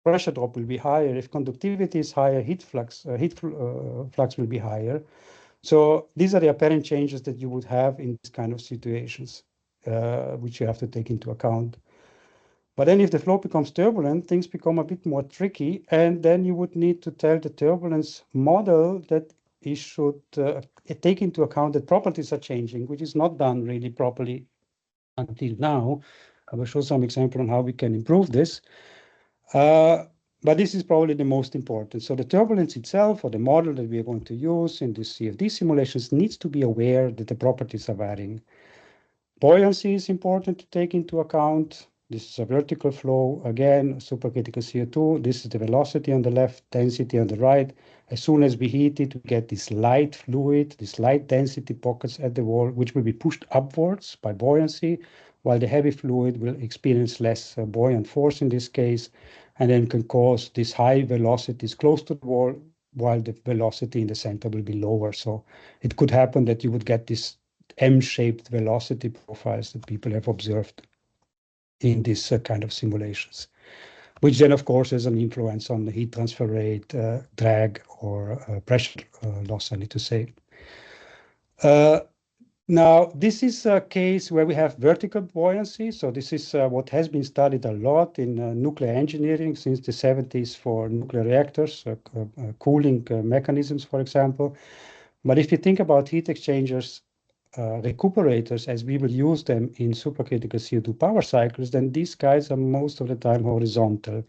pressure drop will be higher. If conductivity is higher, heat flux will be higher. So these are the apparent changes that you would have in these kind of situations, which you have to take into account. But then if the flow becomes turbulent, things become a bit more tricky. And then you would need to tell the turbulence model that it should take into account that properties are changing, which is not done really properly until now. I will show some example on how we can improve this. But this is probably the most important. So the turbulence itself, or the model that we are going to use in the CFD simulations, needs to be aware that the properties are varying. Buoyancy is important to take into account. This is a vertical flow. Again, supercritical CO2. This is the velocity on the left, density on the right. As soon as we heat it, we get this light fluid, this light density pockets at the wall, which will be pushed upwards by buoyancy, while the heavy fluid will experience less buoyant force in this case, and then can cause these high velocities close to the wall, while the velocity in the center will be lower. So it could happen that you would get this M-shaped velocity profiles that people have observed in this kind of simulations, which then, of course, has an influence on the heat transfer rate, drag, or pressure loss, I need to say. Now, this is a case where we have vertical buoyancy. So this is what has been studied a lot in nuclear engineering since the 70s for nuclear reactors, cooling mechanisms, for example. But if you think about heat exchangers, recuperators, as we will use them in supercritical CO2 power cycles, then these guys are most of the time horizontal.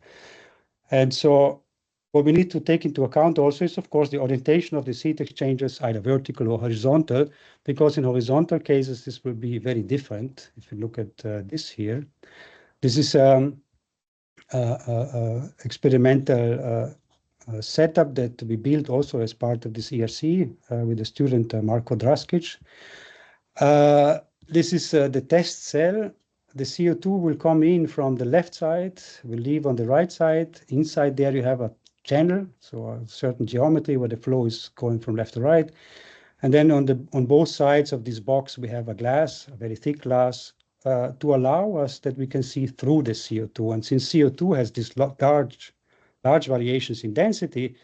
And so what we need to take into account also is, of course, the orientation of the heat exchangers, either vertical or horizontal, because in horizontal cases, this will be very different. If you look at this here, This is experimental setup that we built also as part of this ERC with the student Marko Draskic. This is the test cell. The CO2 will come in from the left side, will leave on the right side. Inside there you have a channel, so a certain geometry where the flow is going from left to right. And then on both sides of this box we have a glass, a very thick glass, to allow us that we can see through the CO2. And since CO2 has this large variations in density,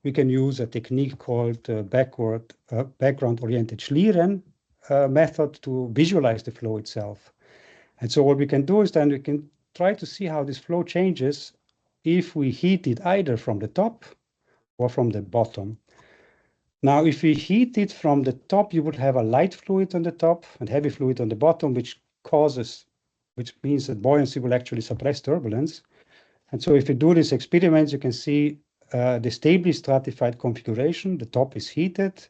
we can use a technique called background-oriented Schlieren method to visualize the flow itself. And so what we can do is then we can try to see how this flow changes if we heat it either from the top or from the bottom. Now, if we heat it from the top, you would have a light fluid on the top and heavy fluid on the bottom, which means that buoyancy will actually suppress turbulence. And so if you do this experiment, you can see the stably stratified configuration. The top is heated.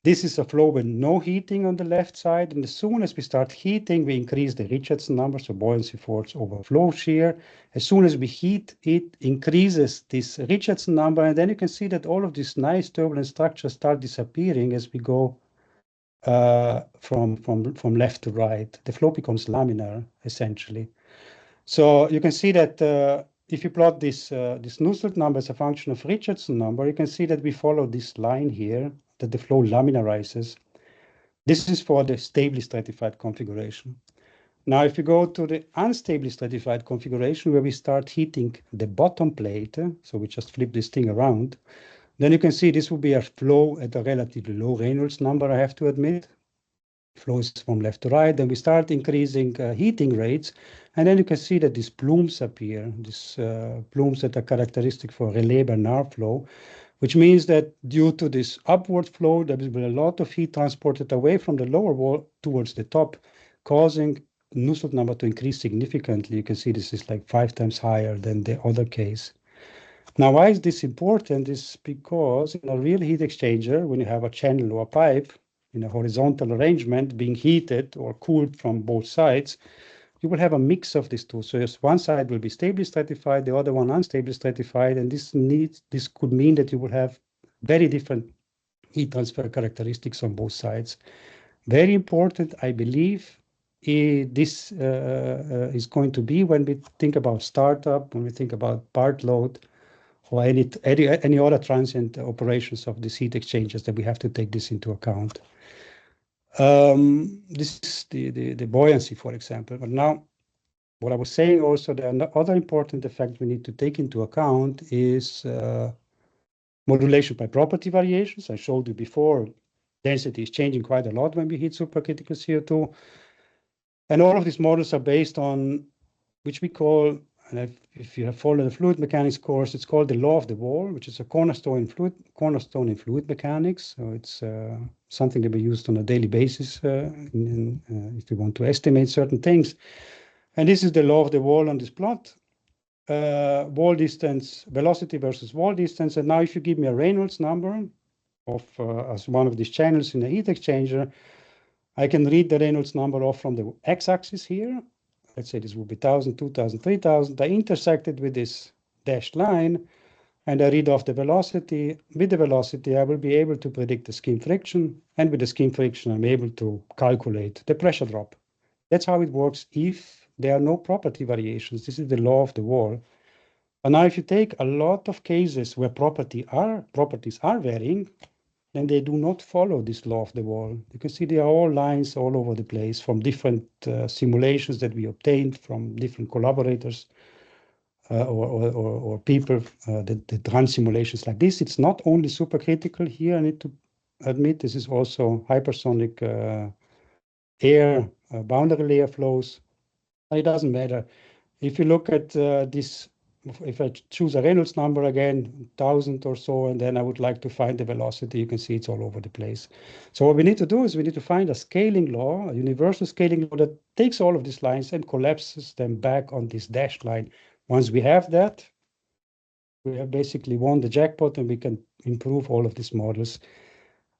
This is a flow with no heating on the left side. And as soon as we start heating, we increase the Richardson number, so buoyancy force over flow shear. As soon as we heat, it increases this Richardson number. And then you can see that all of these nice turbulent structures start disappearing as we go from left to right. The flow becomes laminar, essentially. So you can see that if you plot this Nusselt number as a function of Richardson number, you can see that we follow this line here, that the flow laminarizes. This is for the stably stratified configuration. Now, if you go to the unstably stratified configuration, where we start heating the bottom plate, so we just flip this thing around, then you can see this will be a flow at a relatively low Reynolds number, I have to admit. Flows from left to right, then we start increasing heating rates, and then you can see that these plumes appear, these plumes that are characteristic for Relais-Bernard flow, which means that due to this upward flow, there will be a lot of heat transported away from the lower wall towards the top, causing Nusselt number to increase significantly. You can see this is like 5 times higher than the other case. Now, why is this important? Is because in a real heat exchanger, when you have a channel or a pipe in a horizontal arrangement being heated or cooled from both sides, you will have a mix of these two. So yes, one side will be stably stratified, the other one unstably stratified, and this could mean that you will have very different heat transfer characteristics on both sides. Very important, I believe, this is going to be when we think about startup, when we think about part load, or any other transient operations of these heat exchangers, that we have to take this into account. This is the buoyancy, for example. But now, what I was saying also, the other important effect we need to take into account is modulation by property variations. I showed you before, density is changing quite a lot when we heat supercritical CO2. And all of these models are based on, which we call, and if you have followed the fluid mechanics course, it's called the law of the wall, which is a cornerstone in fluid mechanics. So it's something that we use on a daily basis if you want to estimate certain things. And this is the law of the wall on this plot. Wall distance, velocity versus wall distance. And now if you give me a Reynolds number of as one of these channels in a heat exchanger, I can read the Reynolds number off from the x-axis here. Let's say this will be 1,000, 2,000, 3,000. I intersect it with this dashed line, and I read off the velocity. With the velocity, I will be able to predict the skin friction, and with the skin friction, I'm able to calculate the pressure drop. That's how it works if there are no property variations. This is the law of the wall. And now if you take a lot of cases where properties are varying, then they do not follow this law of the wall. You can see there are all lines all over the place from different simulations that we obtained from different collaborators or people that run simulations like this. It's not only supercritical here, I need to admit, this is also hypersonic air boundary layer flows. It doesn't matter. If you look at this, if I choose a Reynolds number again, 1,000 or so, and then I would like to find the velocity, you can see it's all over the place. So what we need to do is we need to find a scaling law, a universal scaling law that takes all of these lines and collapses them back on this dashed line. Once we have that, we have basically won the jackpot, and we can improve all of these models.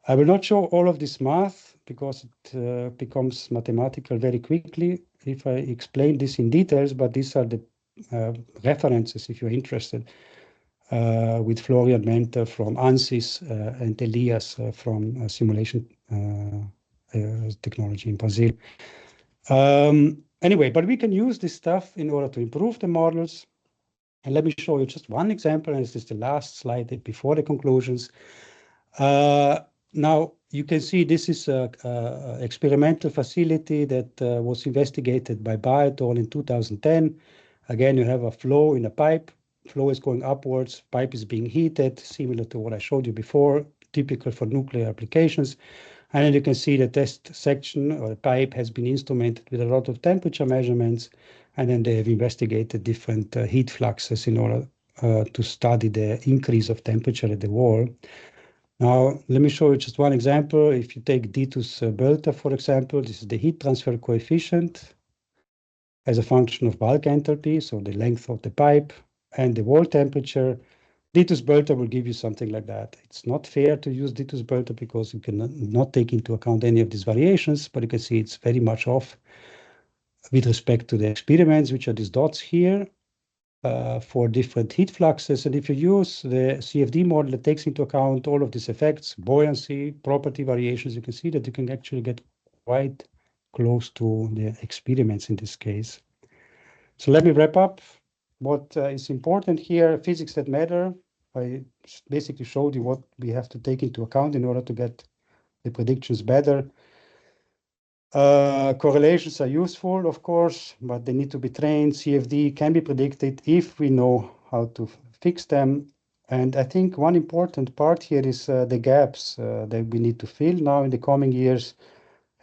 I will not show all of this math because it becomes mathematical very quickly if I explain this in details, but these are the references if you're interested with Florian Mentor from ANSYS and Elias from simulation technology in Brazil. Anyway, but we can use this stuff in order to improve the models. And let me show you just one example, and this is the last slide before the conclusions. Now, you can see this is an experimental facility that was investigated by Biotol in 2010. Again, you have a flow in a pipe. Flow is going upwards, pipe is being heated, similar to what I showed you before, typical for nuclear applications. And then you can see the test section or the pipe has been instrumented with a lot of temperature measurements. And then they have investigated different heat fluxes in order to study the increase of temperature at the wall. Now, let me show you just one example. If you take Ditus Bölter, for example, this is the heat transfer coefficient as a function of bulk enthalpy, so the length of the pipe and the wall temperature. Ditus Bölter will give you something like that. It's not fair to use Ditus Bölter because you cannot take into account any of these variations, but you can see it's very much off with respect to the experiments, which are these dots here. For different heat fluxes. And if you use the CFD model that takes into account all of these effects, buoyancy, property variations, you can see that you can actually get quite close to the experiments in this case. So let me wrap up. What is important here, physics that matter. I basically showed you what we have to take into account in order to get the predictions better. Correlations are useful, of course, but they need to be trained. CFD can be predicted if we know how to fix them. And I think one important part here is the gaps that we need to fill now in the coming years,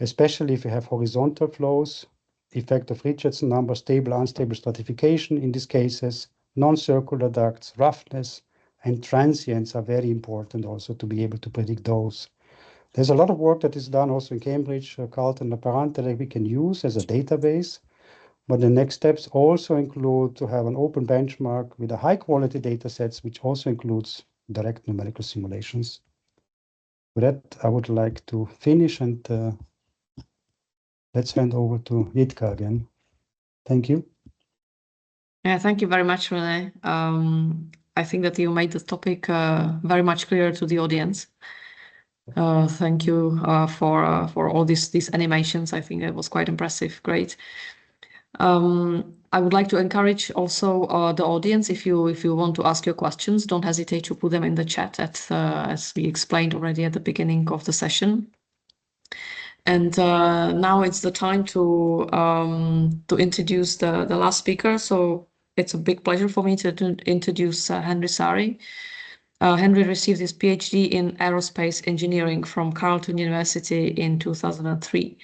especially if you have horizontal flows, effect of Richardson number, stable, unstable stratification in these cases, non-circular ducts, roughness, and transients are very important also to be able to predict those. There's a lot of work that is done also in Cambridge, Carlton, Laparante, that we can use as a database. But the next steps also include to have an open benchmark with a high quality data sets, which also includes direct numerical simulations. With that, I would like to finish and let's hand over to Jitka again. Thank you. Yeah, thank you very much, René. I think that you made the topic very much clearer to the audience. Thank you for all these animations. I think it was quite impressive. Great. I would like to encourage also the audience, if you want to ask your questions, don't hesitate to put them in the chat as we explained already at the beginning of the session. And now it's the time to introduce the last speaker. So it's a big pleasure for me to introduce Henry Sari. Henry received his PhD in aerospace engineering from Carleton University in 2003.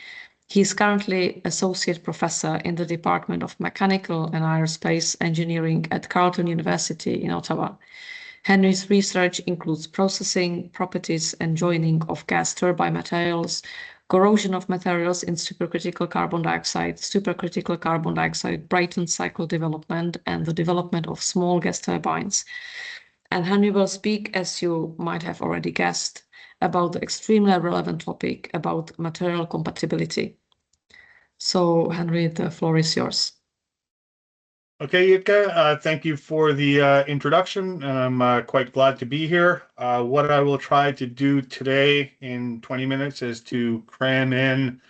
He is currently associate professor in the Department of Mechanical and Aerospace Engineering at Carleton University in Ottawa. Henry's research includes processing, properties, and joining of gas turbine materials, corrosion of materials in supercritical carbon dioxide, Brayton cycle development, and the development of small gas turbines. And Henry will speak, as you might have already guessed, about the extremely relevant topic about material compatibility. So, Henry, the floor is yours. Okay, Jitka, thank you for the introduction. I'm quite glad to be here. What I will try to do today in 20 minutes is to cram in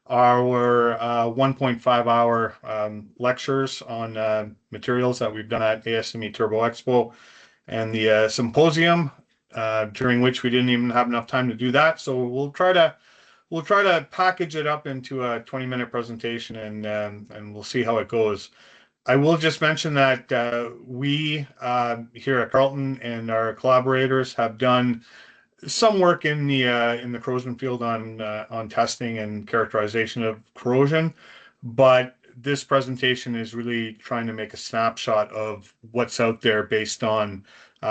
our 1.5 hour lectures on materials that we've done at ASME Turbo Expo and the symposium, during which we didn't even have enough time to do that. So we'll try to package it up into a 20-minute presentation, and we'll see how it goes. I will just mention that we here at Carleton and our collaborators have done some work in the corrosion field on testing and characterization of corrosion, but this presentation is really trying to make a snapshot of what's out there based on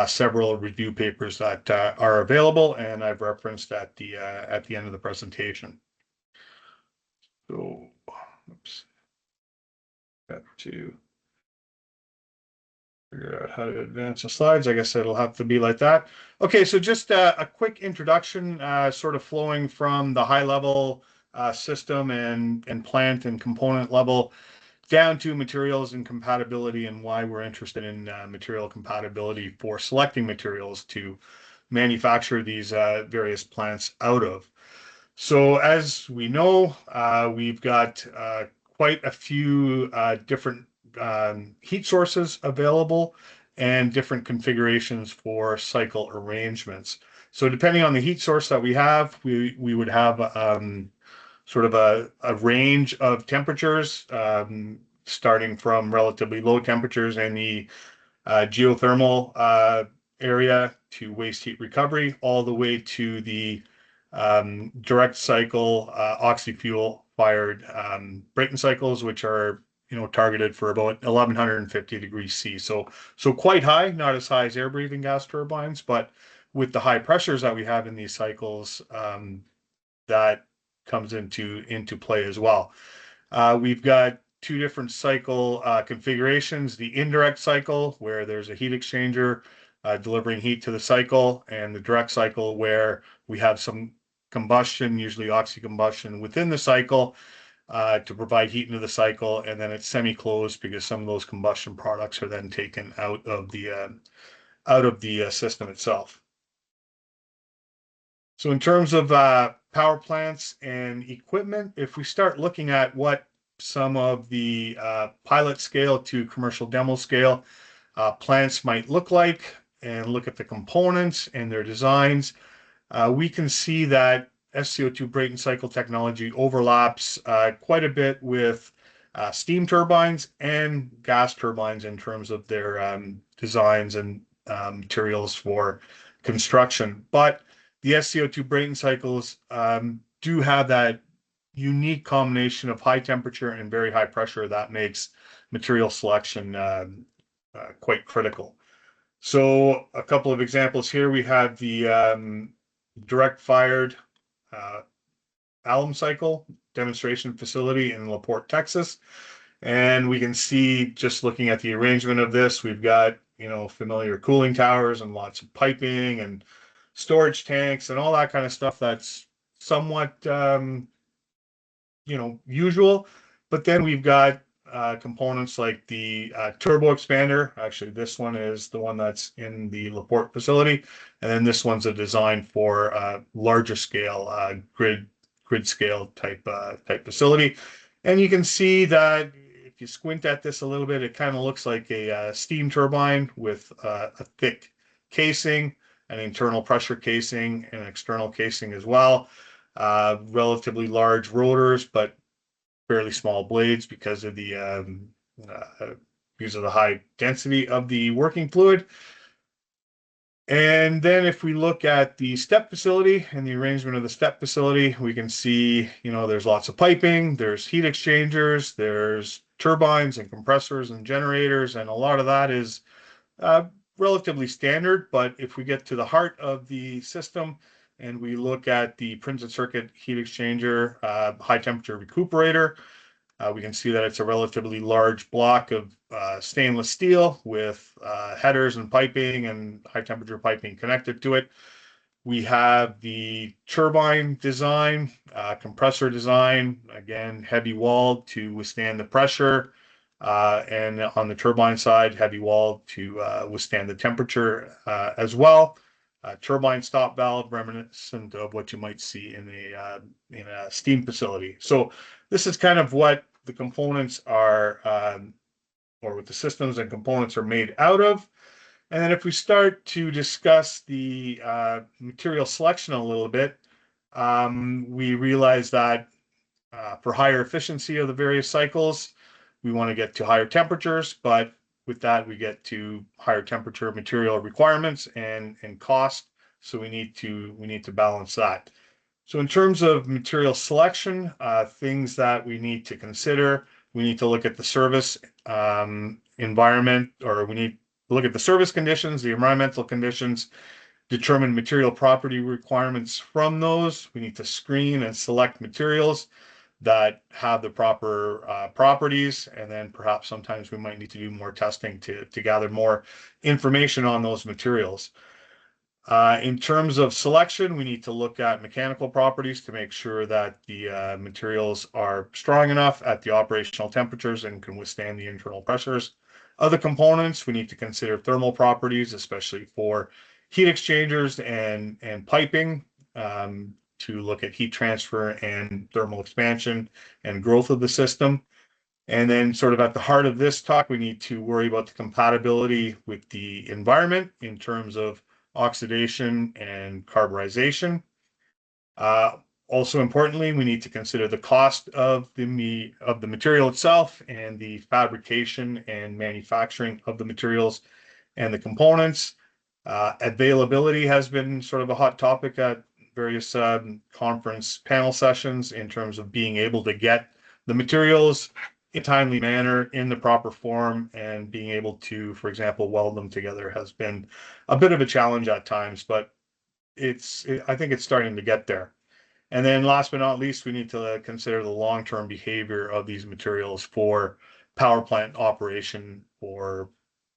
several review papers that are available, and I've referenced at the end of the presentation. So, oops, got to. Figure out how to advance the slides. I guess it'll have to be like that. Okay, so just a quick introduction, sort of flowing from the high level system and plant and component level down to materials and compatibility, and why we're interested in material compatibility for selecting materials to manufacture these various plants out of. So as we know, we've got quite a few different heat sources available and different configurations for cycle arrangements. So depending on the heat source that we have, we would have sort of a range of temperatures, starting from relatively low temperatures in the geothermal area to waste heat recovery, all the way to the direct cycle oxy-fuel fired Brayton cycles, which are targeted for about 1150 degrees C. So quite high, not as high as air breathing gas turbines, but with the high pressures that we have in these cycles, that comes into play as well. We've got two different cycle configurations: the indirect cycle, where there's a heat exchanger delivering heat to the cycle, and the direct cycle, where we have some combustion, usually oxy-combustion, within the cycle to provide heat into the cycle, and then it's semi-closed because some of those combustion products are then taken out of the system itself. So in terms of power plants and equipment, if we start looking at what some of the pilot scale to commercial demo scale plants might look like, and look at the components and their designs, we can see that sCO2 Brayton cycle technology overlaps quite a bit with steam turbines and gas turbines in terms of their designs and materials for construction. But the sCO2 Brayton cycles do have that unique combination of high temperature and very high pressure that makes material selection quite critical. So a couple of examples here. We have the direct fired alum cycle demonstration facility in LaPorte, Texas. And we can see, just looking at the arrangement of this, we've got, familiar cooling towers and lots of piping and storage tanks and all that kind of stuff that's somewhat, usual. But then we've got components like the turbo expander. Actually, this one is the one that's in the LaPorte facility. And then this one's a design for larger scale grid scale type facility. And you can see that if you squint at this a little bit, it kind of looks like a steam turbine with a thick casing, an internal pressure casing, and an external casing as well. Relatively large rotors, but fairly small blades because of the high density of the working fluid. And then if we look at the step facility and the arrangement of the step facility, we can see, there's lots of piping, there's heat exchangers, there's turbines and compressors and generators, and a lot of that is relatively standard. But if we get to the heart of the system and we look at the printed circuit heat exchanger, high temperature recuperator, we can see that it's a relatively large block of stainless steel with headers and piping and high temperature piping connected to it. We have the turbine design, compressor design, again, heavy walled to withstand the pressure. And on the turbine side, heavy walled to withstand the temperature as well. Turbine stop valve, reminiscent of what you might see in a steam facility. So this is kind of what the components are, or what the systems and components are made out of. And then if we start to discuss the material selection a little bit, we realize that for higher efficiency of the various cycles, we want to get to higher temperatures, but with that, we get to higher temperature material requirements and cost. So we need to balance that. So in terms of material selection, things that we need to consider, we need to look at the service environment, or we need to look at the service conditions, the environmental conditions, determine material property requirements from those. We need to screen and select materials. that have the proper properties, and then perhaps sometimes we might need to do more testing to gather more information on those materials. In terms of selection, we need to look at mechanical properties to make sure that the materials are strong enough at the operational temperatures and can withstand the internal pressures. Other components, we need to consider thermal properties, especially for heat exchangers and piping, to look at heat transfer and thermal expansion and growth of the system. And then sort of at the heart of this talk, we need to worry about the compatibility with the environment in terms of oxidation and carburization. Also importantly, we need to consider the cost of the material itself and the fabrication and manufacturing of the materials and the components. Availability has been sort of a hot topic at various conference panel sessions in terms of being able to get the materials in a timely manner in the proper form, and being able to, for example, weld them together has been a bit of a challenge at times, but I think it's starting to get there. And then last but not least, we need to consider the long-term behavior of these materials for power plant operation for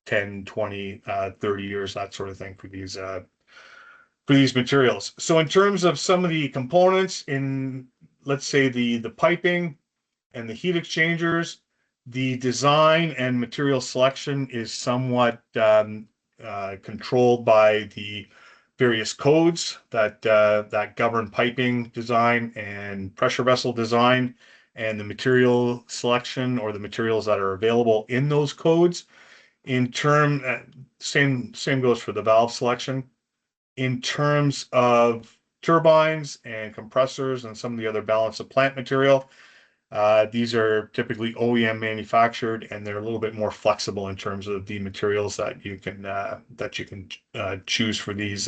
10, 20, 30 years, that sort of thing for these materials. So in terms of some of the components in, let's say, the piping and the heat exchangers, the design and material selection is somewhat controlled by the various codes that govern piping design and pressure vessel design, and the material selection or the materials that are available in those codes. Same goes for the valve selection. In terms of turbines and compressors and some of the other balance of plant material, these are typically OEM manufactured, and they're a little bit more flexible in terms of the materials that you can choose for these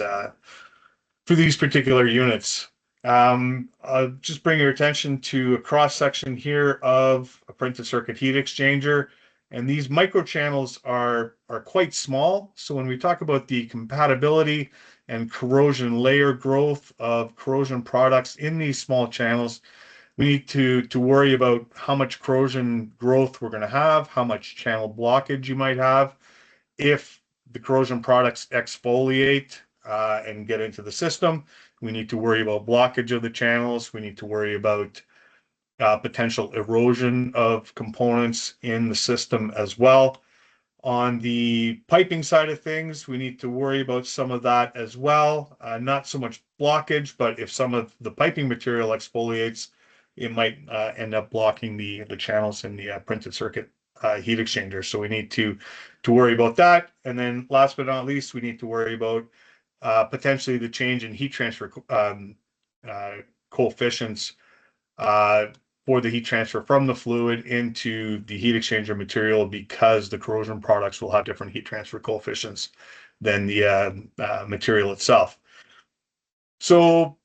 particular units. I'll just bring your attention to a cross section here of a printed circuit heat exchanger, and these microchannels are quite small. So when we talk about the compatibility and corrosion layer growth of corrosion products in these small channels, we need to worry about how much corrosion growth we're going to have, how much channel blockage you might have. If the corrosion products exfoliate and get into the system, we need to worry about blockage of the channels. We need to worry about potential erosion of components in the system as well. On the piping side of things, we need to worry about some of that as well. Not so much blockage, but if some of the piping material exfoliates, it might end up blocking the channels in the printed circuit heat exchanger. So we need to worry about that. And then last but not least, we need to worry about potentially the change in heat transfer coefficients for the heat transfer from the fluid into the heat exchanger material, because the corrosion products will have different heat transfer coefficients than the material itself. So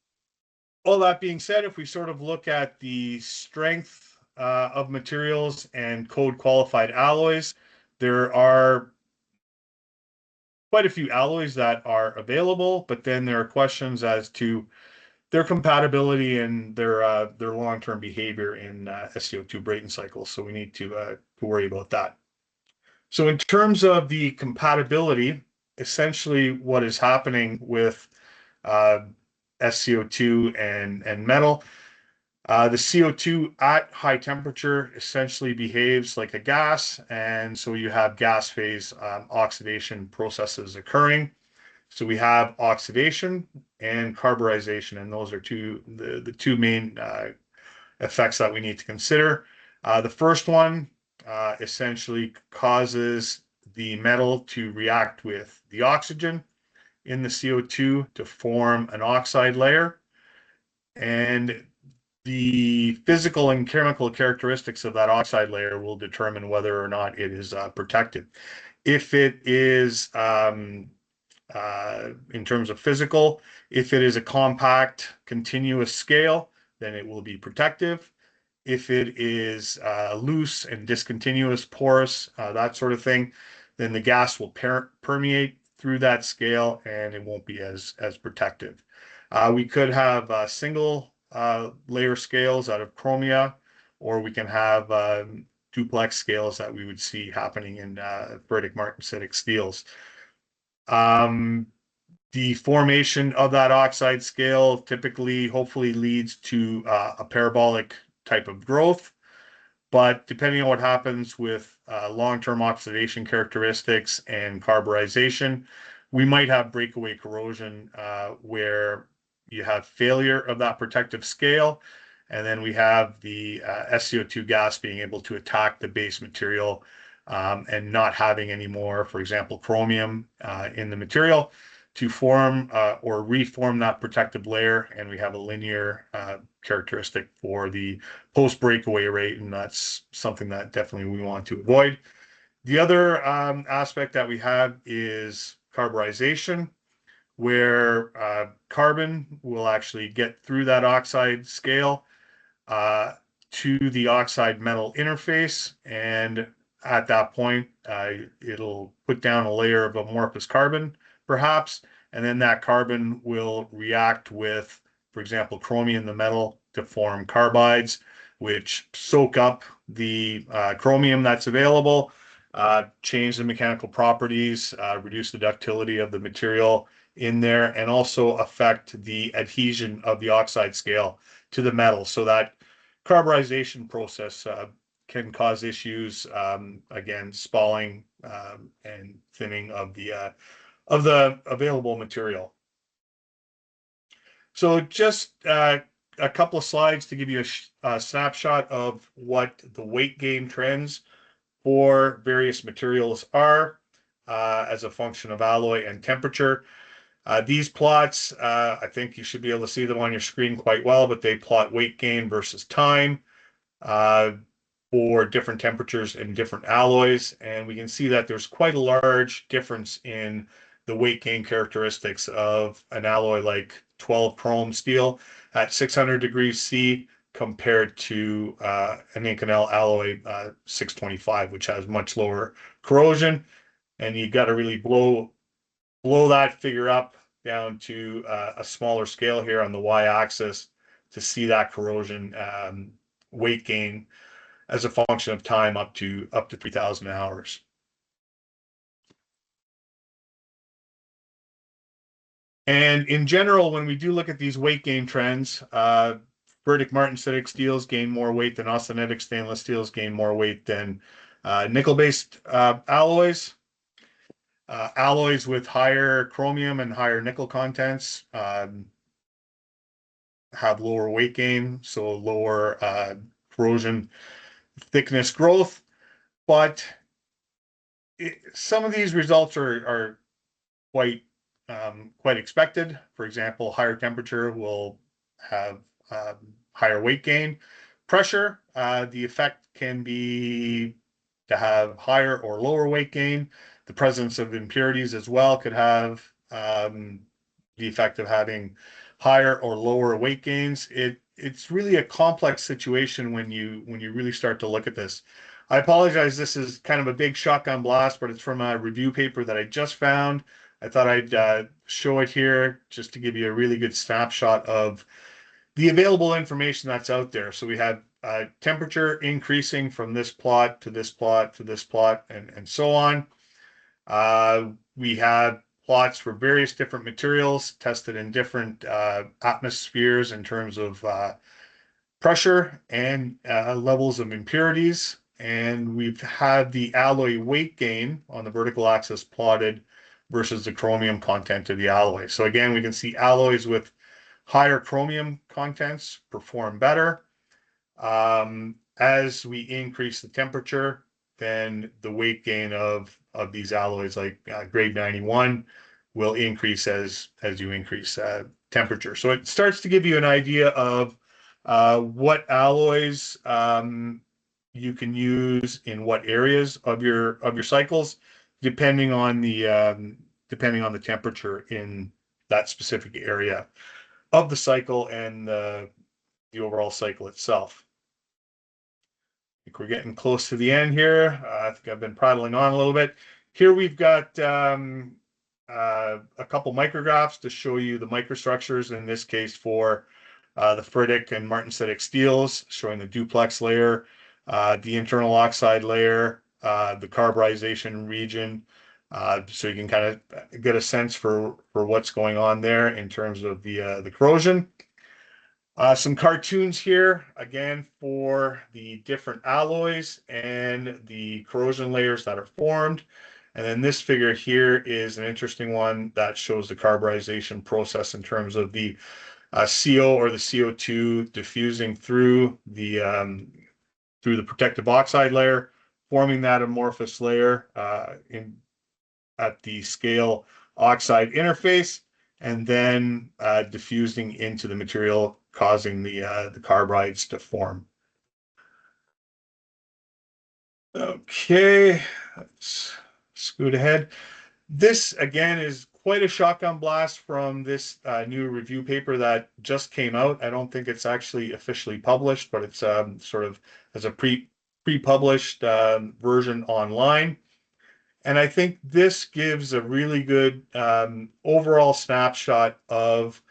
all that being said, if we sort of look at the strength of materials and code qualified alloys, there are quite a few alloys that are available, but then there are questions as to their compatibility and their long-term behavior in sCO2 Brayton cycles. So we need to worry about that. So in terms of the compatibility, essentially what is happening with sCO2 and metal, the CO2 at high temperature essentially behaves like a gas, and so you have gas phase oxidation processes occurring. So we have oxidation and carburization, and those are the two main effects that we need to consider. The first one essentially causes the metal to react with the oxygen in the CO2 to form an oxide layer, and the physical and chemical characteristics of that oxide layer will determine whether or not it is protected. If it is in terms of physical, if it is a compact continuous scale, then it will be protective. If it is loose and discontinuous, porous, that sort of thing, then the gas will permeate through that scale and it won't be as protective. We could have single layer scales out of chromia or we can have duplex scales that we would see happening in ferritic martensitic steels. The formation of that oxide scale typically, hopefully, leads to a parabolic type of growth. But depending on what happens with long-term oxidation characteristics and carburization, we might have breakaway corrosion where you have failure of that protective scale, and then we have the sCO2 gas being able to attack the base material and not having any more, for example, chromium in the material to form or reform that protective layer, and we have a linear characteristic for the post-breakaway rate, and that's something that definitely we want to avoid. The other aspect that we have is carburization, where carbon will actually get through that oxide scale to the oxide metal interface, and at that point, it'll put down a layer of amorphous carbon, perhaps, and then that carbon will react with, for example, chromium in the metal to form carbides, which soak up the chromium that's available, change the mechanical properties, reduce the ductility of the material in there, and also affect the adhesion of the oxide scale to the metal. So that carburization process can cause issues, again, spalling and thinning of the available material. So just a couple of slides to give you a snapshot of what the weight gain trends for various materials are as a function of alloy and temperature. These plots, I think you should be able to see them on your screen quite well, but they plot weight gain versus time for different temperatures and different alloys. And we can see that there's quite a large difference in the weight gain characteristics of an alloy like 12 chrome steel at 600 degrees C compared to an Inconel alloy 625, which has much lower corrosion. And you got to really blow that figure up down to a smaller scale here on the y-axis to see that corrosion weight gain as a function of time up to 3,000 hours. And in general, when we do look at these weight gain trends, ferritic martensitic steels gain more weight than austenitic stainless steels, gain more weight than nickel-based alloys. Alloys with higher chromium and higher nickel contents have lower weight gain, so lower corrosion thickness growth. But some of these results are quite expected. For example, higher temperature will have higher weight gain. Pressure, the effect can be to have higher or lower weight gain. The presence of impurities as well could have the effect of having higher or lower weight gains. It's really a complex situation when you really start to look at this. I apologize, this is kind of a big shotgun blast, but it's from a review paper that I just found. I thought I'd show it here just to give you a really good snapshot of the available information that's out there. So we have temperature increasing from this plot to this plot to this plot, and so on. We have plots for various different materials tested in different atmospheres in terms of pressure and levels of impurities. And we've had the alloy weight gain on the vertical axis plotted versus the chromium content of the alloy. So again, we can see alloys with higher chromium contents perform better. As we increase the temperature, then the weight gain of these alloys like grade 91 will increase as you increase temperature. So it starts to give you an idea of what alloys you can use in what areas of your cycles, depending on the temperature in that specific area of the cycle and the overall cycle itself. I think we're getting close to the end here. I think I've been prattling on a little bit. Here we've got a couple micrographs to show you the microstructures, in this case for the ferritic and martensitic steels, showing the duplex layer, the internal oxide layer, the carburization region. So you can kind of get a sense for what's going on there in terms of the corrosion. Some cartoons here, again, for the different alloys and the corrosion layers that are formed. And then this figure here is an interesting one that shows the carburization process in terms of the CO or the CO2 diffusing through the protective oxide layer, forming that amorphous layer at the scale oxide interface, and then diffusing into the material, causing the carbides to form. Okay, let's scoot ahead. This, again, is quite a shotgun blast from this new review paper that just came out. I don't think it's actually officially published, but it's sort of as a pre-published version online. And I think this gives a really good overall snapshot of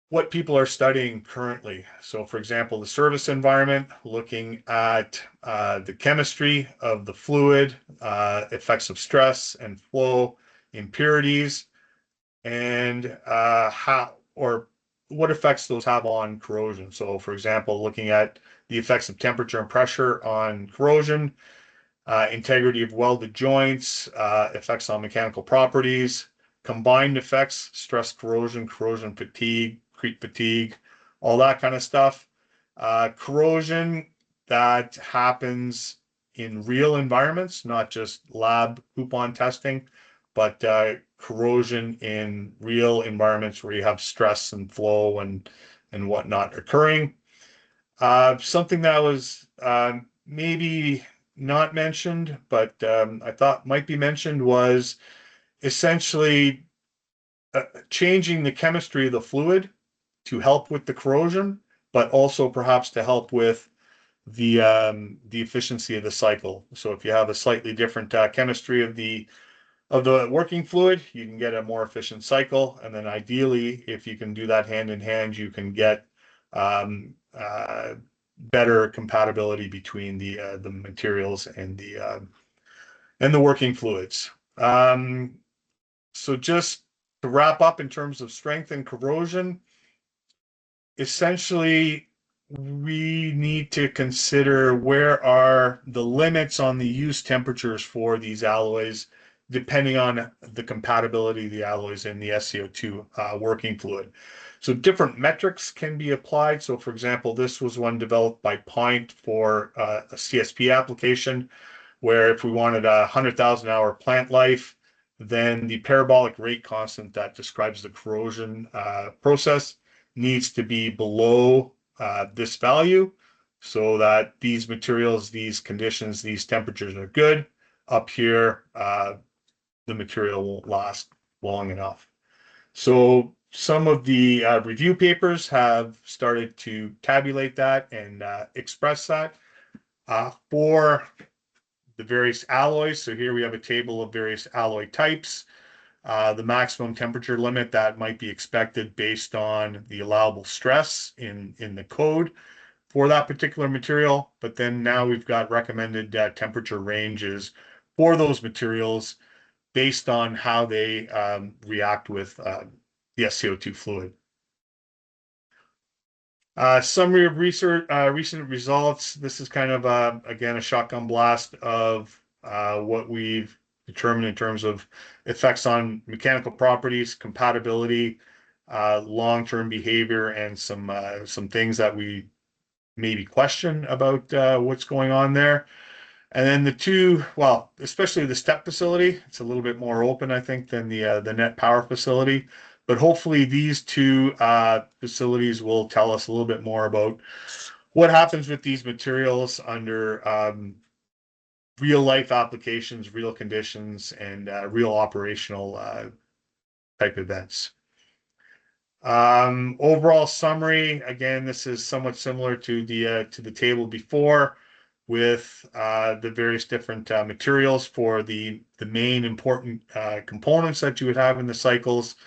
what people are studying currently. So, for example, the service environment, looking at the chemistry of the fluid, effects of stress and flow, impurities, and how or what effects those have on corrosion. So, for example, looking at the effects of temperature and pressure on corrosion, integrity of welded joints, effects on mechanical properties, combined effects, stress corrosion, corrosion fatigue, creep fatigue, all that kind of stuff. Corrosion that happens in real environments, not just lab coupon testing, but corrosion in real environments where you have stress and flow and whatnot occurring. Something that was maybe not mentioned, but I thought might be mentioned, was essentially changing the chemistry of the fluid to help with the corrosion, but also perhaps to help with the efficiency of the cycle. So if you have a slightly different chemistry of the working fluid, you can get a more efficient cycle. And then ideally, if you can do that hand in hand, you can get better compatibility between the materials and the working fluids. So just to wrap up in terms of strength and corrosion, essentially we need to consider where are the limits on the use temperatures for these alloys, depending on the compatibility of the alloys in the sCO2 working fluid. So different metrics can be applied. So for example, this was one developed by Pint for a CSP application, where if we wanted 100,000 hour plant life, then the parabolic rate constant that describes the corrosion process needs to be below this value, so that these materials, these conditions, these temperatures are good. Up here, the material won't last long enough. So some of the review papers have started to tabulate that and express that for the various alloys. So here we have a table of various alloy types, the maximum temperature limit that might be expected based on the allowable stress in the code for that particular material. But then now we've got recommended temperature ranges for those materials based on how they react with the sCO2 fluid. Summary of research, recent results. This is kind of, again, a shotgun blast of what we've determined in terms of effects on mechanical properties, compatibility, long-term behavior, and some things that we maybe question about what's going on there. And then the two, well, especially the STEP facility, it's a little bit more open, I think, than the net power facility. But hopefully these two facilities will tell us a little bit more about what happens with these materials under real life applications, real conditions, and real operational type events. Overall summary, again, this is somewhat similar to the table before, with the various different materials for the main important components that you would have in the cycles.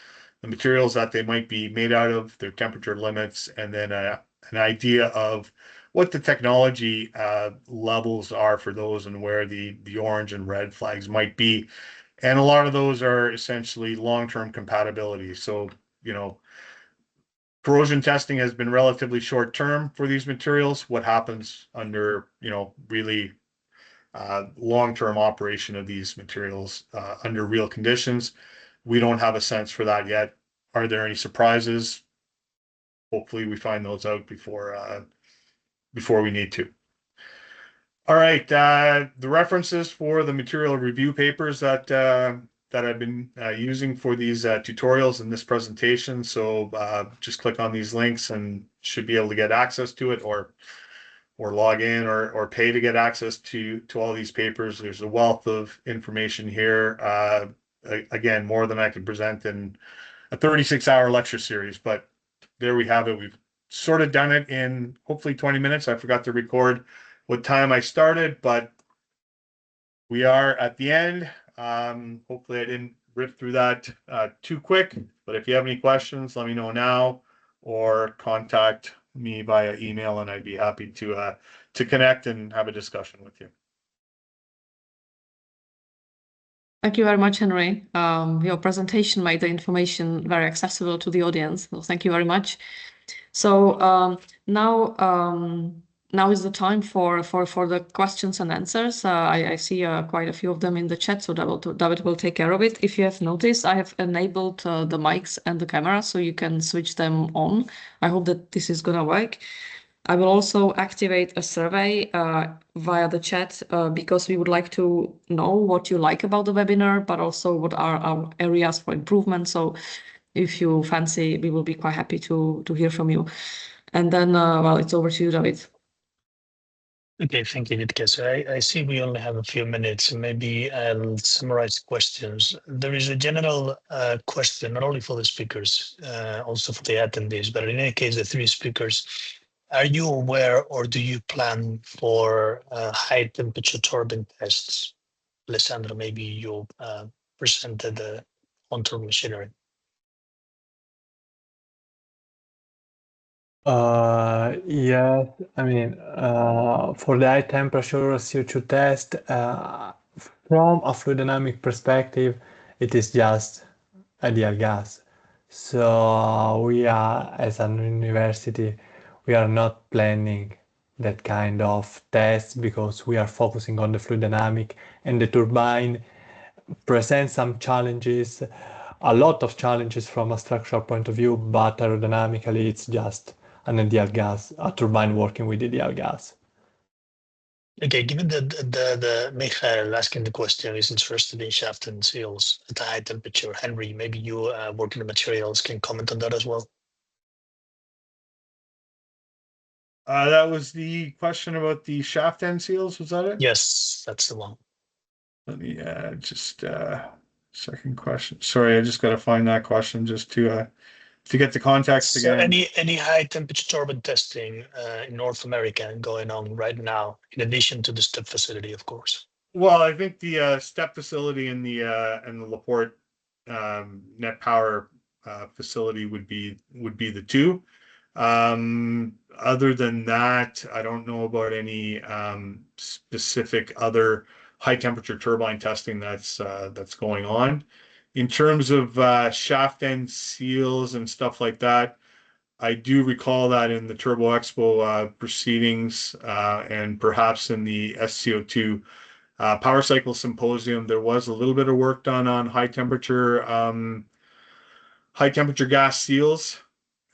the materials that they might be made out of, their temperature limits, and then an idea of what the technology levels are for those and where the orange and red flags might be. And a lot of those are essentially long-term compatibility. So, you know, corrosion testing has been relatively short-term for these materials. What happens under, you know, really long-term operation of these materials under real conditions? We don't have a sense for that yet. Are there any surprises? Hopefully we find those out before we need to. All right, the references for the material review papers that I've been using for these tutorials in this presentation. So just click on these links and should be able to get access to it, or log in or pay to get access to all these papers. There's a wealth of information here. Again, more than I could present in a 36-hour lecture series, but there we have it. We've sort of done it in hopefully 20 minutes. I forgot to record what time I started, but we are at the end. Hopefully I didn't rip through that too quick, but if you have any questions, let me know now or contact me via email, and I'd be happy to connect and have a discussion with you. Thank you very much, Henry. Your presentation made the information very accessible to the audience. So thank you very much. So now is the time for the questions and answers. I see quite a few of them in the chat, so David will take care of it. If you have noticed, I have enabled the mics and the camera, so you can switch them on. I hope that this is gonna work. I will also activate a survey via the chat because we would like to know what you like about the webinar, but also what are our areas for improvement. So if you fancy, we will be quite happy to hear from you. And then, well, it's over to you, David. Okay, thank you, Wietke. So I see we only have a few minutes, so maybe I'll summarize questions. There is a general question, not only for the speakers, also for the attendees, but in any case, the three speakers. Are you aware or do you plan for high temperature turbine tests? Alessandro, maybe you presented the on-turbo machinery. Yes, I mean, for the high temperature CO2 test, from a fluid dynamic perspective, it is just ideal gas. So we are, as an university, we are not planning that kind of test because we are focusing on the fluid dynamic, and the turbine presents some challenges, a lot of challenges from a structural point of view, but aerodynamically it's just an ideal gas, a turbine working with ideal gas. Okay, given that the Michael asking the question is interested in shaft and seals at a high temperature, Henry, maybe you working the materials can comment on that as well. That was the question about the shaft end seals, was that it? Yes, that's the one. Let me just second question. Sorry, I just got to find that question just to get the context So again. any high temperature turbine testing in North America going on right now, in addition to the STEP facility, of course? Well, I think the STEP facility and the LaPorte net power facility would be the two. Other than that, I don't know about any specific other high temperature turbine testing that's going on. In terms of shaft end seals and stuff like that, I do recall that in the Turbo Expo proceedings and perhaps in the sCO2 Power Cycle Symposium, there was a little bit of work done on high temperature gas seals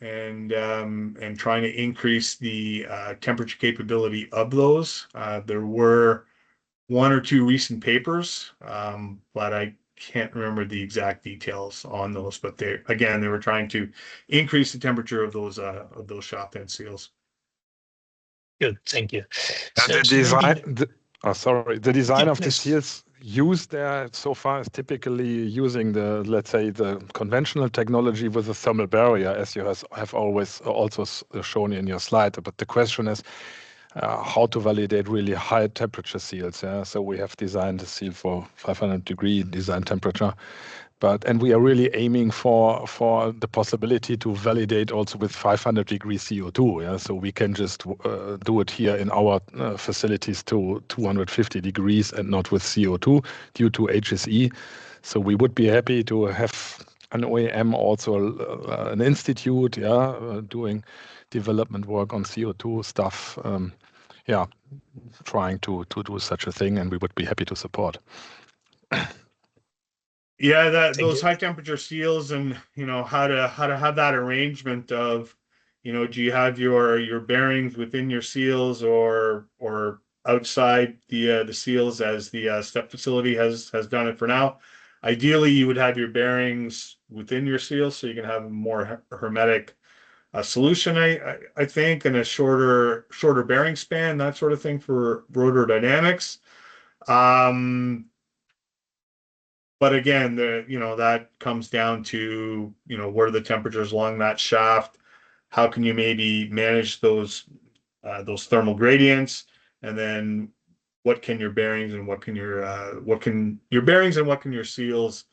and trying to increase the temperature capability of those. There were one or two recent papers, but I can't remember the exact details on those. But they were trying to increase the temperature of those shaft end seals. Good, thank you. And the design of the seals used there so far is typically using the conventional technology with a thermal barrier, as you have always also shown in your slide. But the question is how to validate really high temperature seals. Yeah? So we have designed a seal for 500 degree design temperature, And we are really aiming for the possibility to validate also with 500 degrees CO2. Yeah, so we can just do it here in our facilities to 250 degrees and not with CO2 due to HSE. So we would be happy to have an OEM, also an institute, doing development work on CO2 stuff. Trying to do such a thing, and we would be happy to support. Yeah, those high temperature seals, and how to have that arrangement of, do you have your bearings within your seals or outside the seals, as the STEP facility has done it for now. Ideally, you would have your bearings within your seals so you can have a more hermetic solution, I think, and a shorter bearing span, that sort of thing for rotor dynamics. But again, that comes down to, what are the temperatures along that shaft? How can you maybe manage those thermal gradients? And then what can your bearings and what can your seals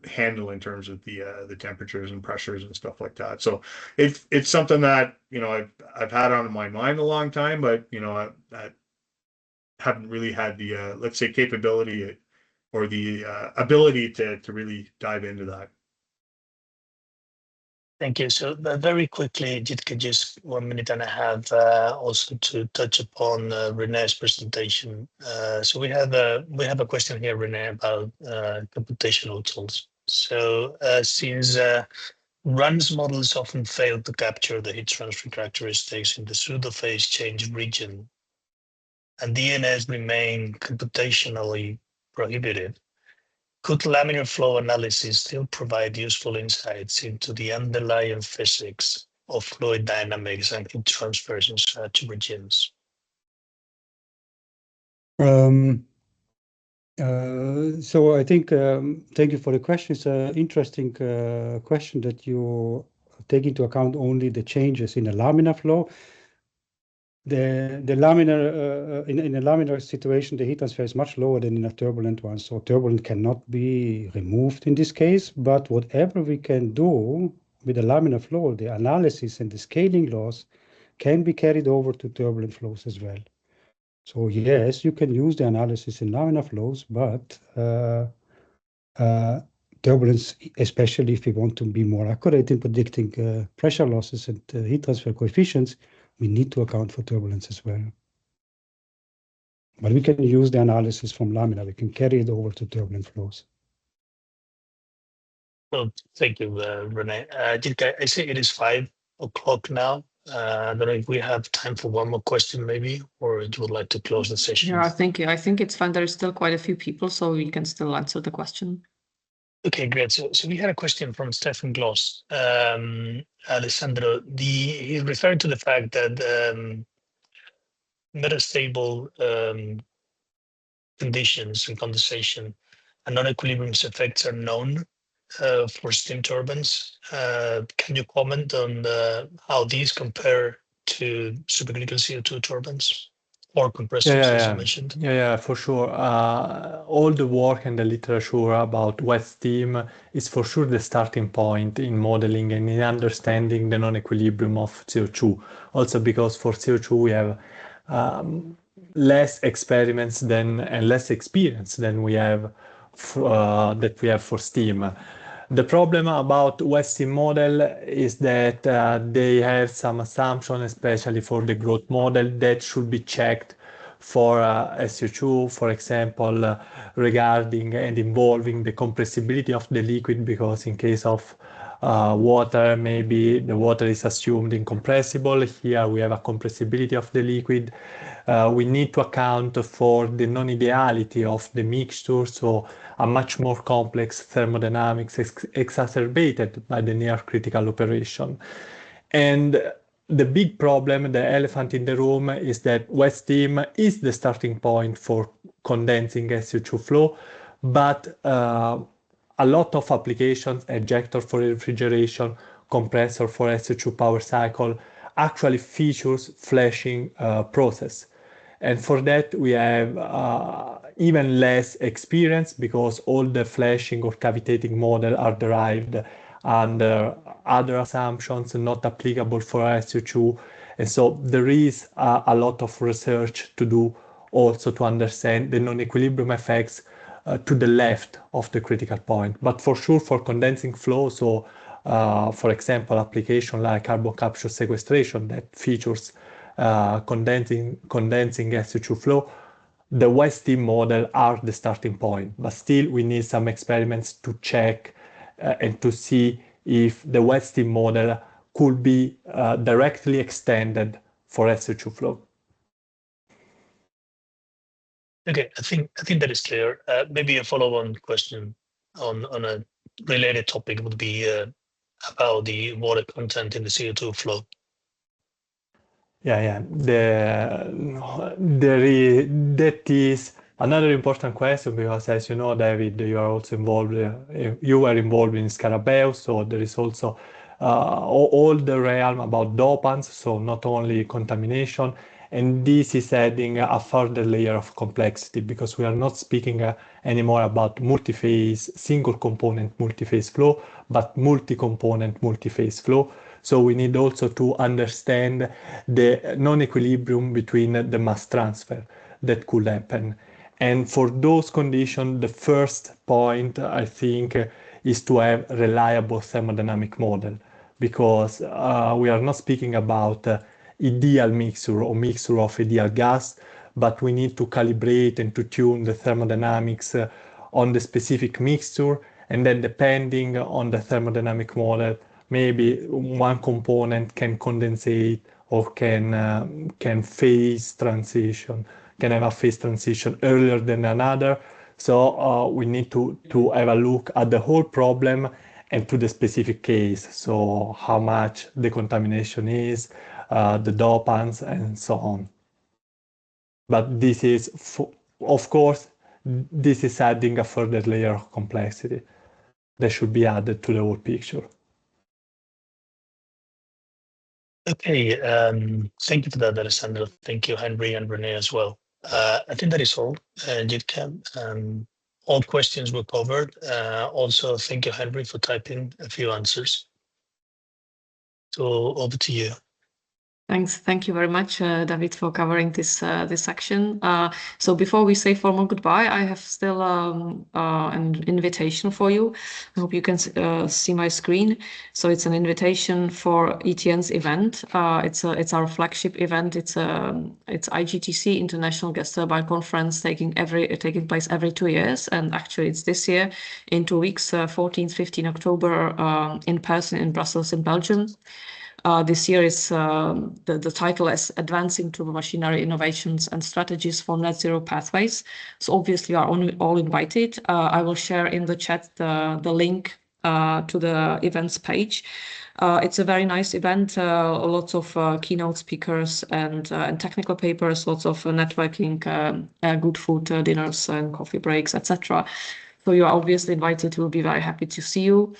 handle in terms of the temperatures and pressures and stuff like that. So it's something that, I've had on my mind a long time, but I haven't really had the let's say capability or the ability to really dive into that. Thank you. So very quickly, Jitka, just 1 minute and a half, also to touch upon René's presentation. So we have a question here, René, about computational tools. So since RANS models often fail to capture the heat transfer characteristics in the pseudo-phase change region, and DNS remain computationally prohibited, could laminar flow analysis still provide useful insights into the underlying physics of fluid dynamics and heat transfers in such regimes? So I think, thank you for the question. It's an interesting question that you take into account only the changes in the laminar flow. The laminar in a laminar situation, the heat transfer is much lower than in a turbulent one. So turbulent cannot be removed in this case. But whatever we can do with the laminar flow, the analysis and the scaling laws can be carried over to turbulent flows as well. So yes, you can use the analysis in laminar flows, but turbulence, especially if we want to be more accurate in predicting pressure losses and heat transfer coefficients, we need to account for turbulence as well. But we can use the analysis from laminar. We can carry it over to turbulent flows. Well, thank you, René. Jitka, I see it is 5 o'clock now. I don't know if we have time for one more question, maybe, or you would like to close the session. Yeah, I think it's fine. There is still quite a few people, so we can still answer the question. Okay, great. So we had a question from Stefan Gloss. Alessandro, he's referring to the fact that metastable conditions and condensation and non-equilibrium effects are known for steam turbines. Can you comment on how these compare to supercritical CO2 turbines or compressors, as you mentioned? Yeah, for sure. All the work and the literature about wet steam is for sure the starting point in modeling and in understanding the non-equilibrium of CO2. Also because for CO2 we have less experiments and less experience than we have for steam. The problem about wet steam model is that they have some assumption, especially for the growth model, that should be checked for SO2, for example, regarding and involving the compressibility of the liquid, because in case of water, maybe the water is assumed incompressible. Here we have a compressibility of the liquid. We need to account for the non-ideality of the mixture, so a much more complex thermodynamics exacerbated by the near critical operation. And the big problem, the elephant in the room, is that wet steam is the starting point for condensing SO2 flow, but a lot of applications, ejector for refrigeration, compressor for SO2 power cycle, actually features flashing process. And for that, we have even less experience because all the flashing or cavitating model are derived under other assumptions not applicable for SO2. And so there is a lot of research to do also to understand the non-equilibrium effects to the left of the critical point. But for sure, for condensing flow, so for example, application like carbon capture sequestration that features condensing SO2 flow, the wet steam model are the starting point, but still we need some experiments to check and to see if the wet steam model could be directly extended for SO2 flow. Okay, I think that is clear. Maybe a follow-on question on a related topic would be about the water content in the CO2 flow. Yeah. That is another important question because, as you know, David, you are also involved. You were involved in Scarabeus, so there is also all the realm about dopants, so not only contamination. And this is adding a further layer of complexity because we are not speaking anymore about multi-phase, single component multi-phase flow, but multi-component multi-phase flow. So we need also to understand the non-equilibrium between the mass transfer that could happen. And for those conditions, the first point, I think, is to have a reliable thermodynamic model because we are not speaking about ideal mixture or mixture of ideal gas, but we need to calibrate and to tune the thermodynamics on the specific mixture. And then depending on the thermodynamic model, maybe one component can condensate or can phase transition, can have a phase transition earlier than another. So we need to have a look at the whole problem and to the specific case. So how much the contamination is, the dopants, and so on. But this is, of course, this is adding a further layer of complexity that should be added to the whole picture. Okay, thank you for that, Alessandro. Thank you, Henry and Renee as well. I think that is all, Jitka. All questions were covered. Also, thank you, Henry, for typing a few answers. So over to you. Thanks. Thank you very much, David, for covering this section. So before we say formal goodbye, I have still an invitation for you. I hope you can see my screen. So it's an invitation for ETN's event. It's our flagship event. It's IGTC, International Gas Turbine Conference, taking place every 2 years, and actually it's this year in 2 weeks, 14th, 15 October, in person in Brussels, in Belgium. This year is the title is Advancing Turbomachinery Innovations and Strategies for Net Zero Pathways. So obviously you are all invited. I will share in the chat the link to the events page. It's a very nice event, lots of keynote speakers and technical papers, lots of networking, good food, dinners and coffee breaks, etc. So you are obviously invited. We'll be very happy to see you.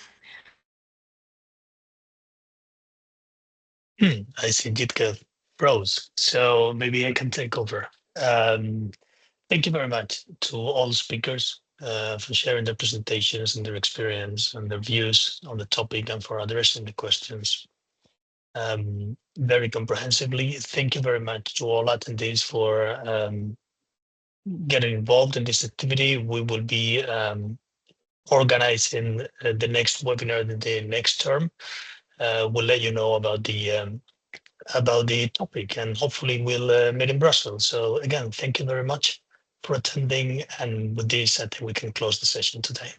I see Jitka froze, so maybe I can take over. Thank you very much to all speakers for sharing their presentations and their experience and their views on the topic and for addressing the questions very comprehensively. Thank you very much to all attendees for getting involved in this activity. We will be organizing the next webinar the next term. We'll let you know about the topic, and hopefully we'll meet in Brussels. So again, thank you very much for attending, and with this I think we can close the session today.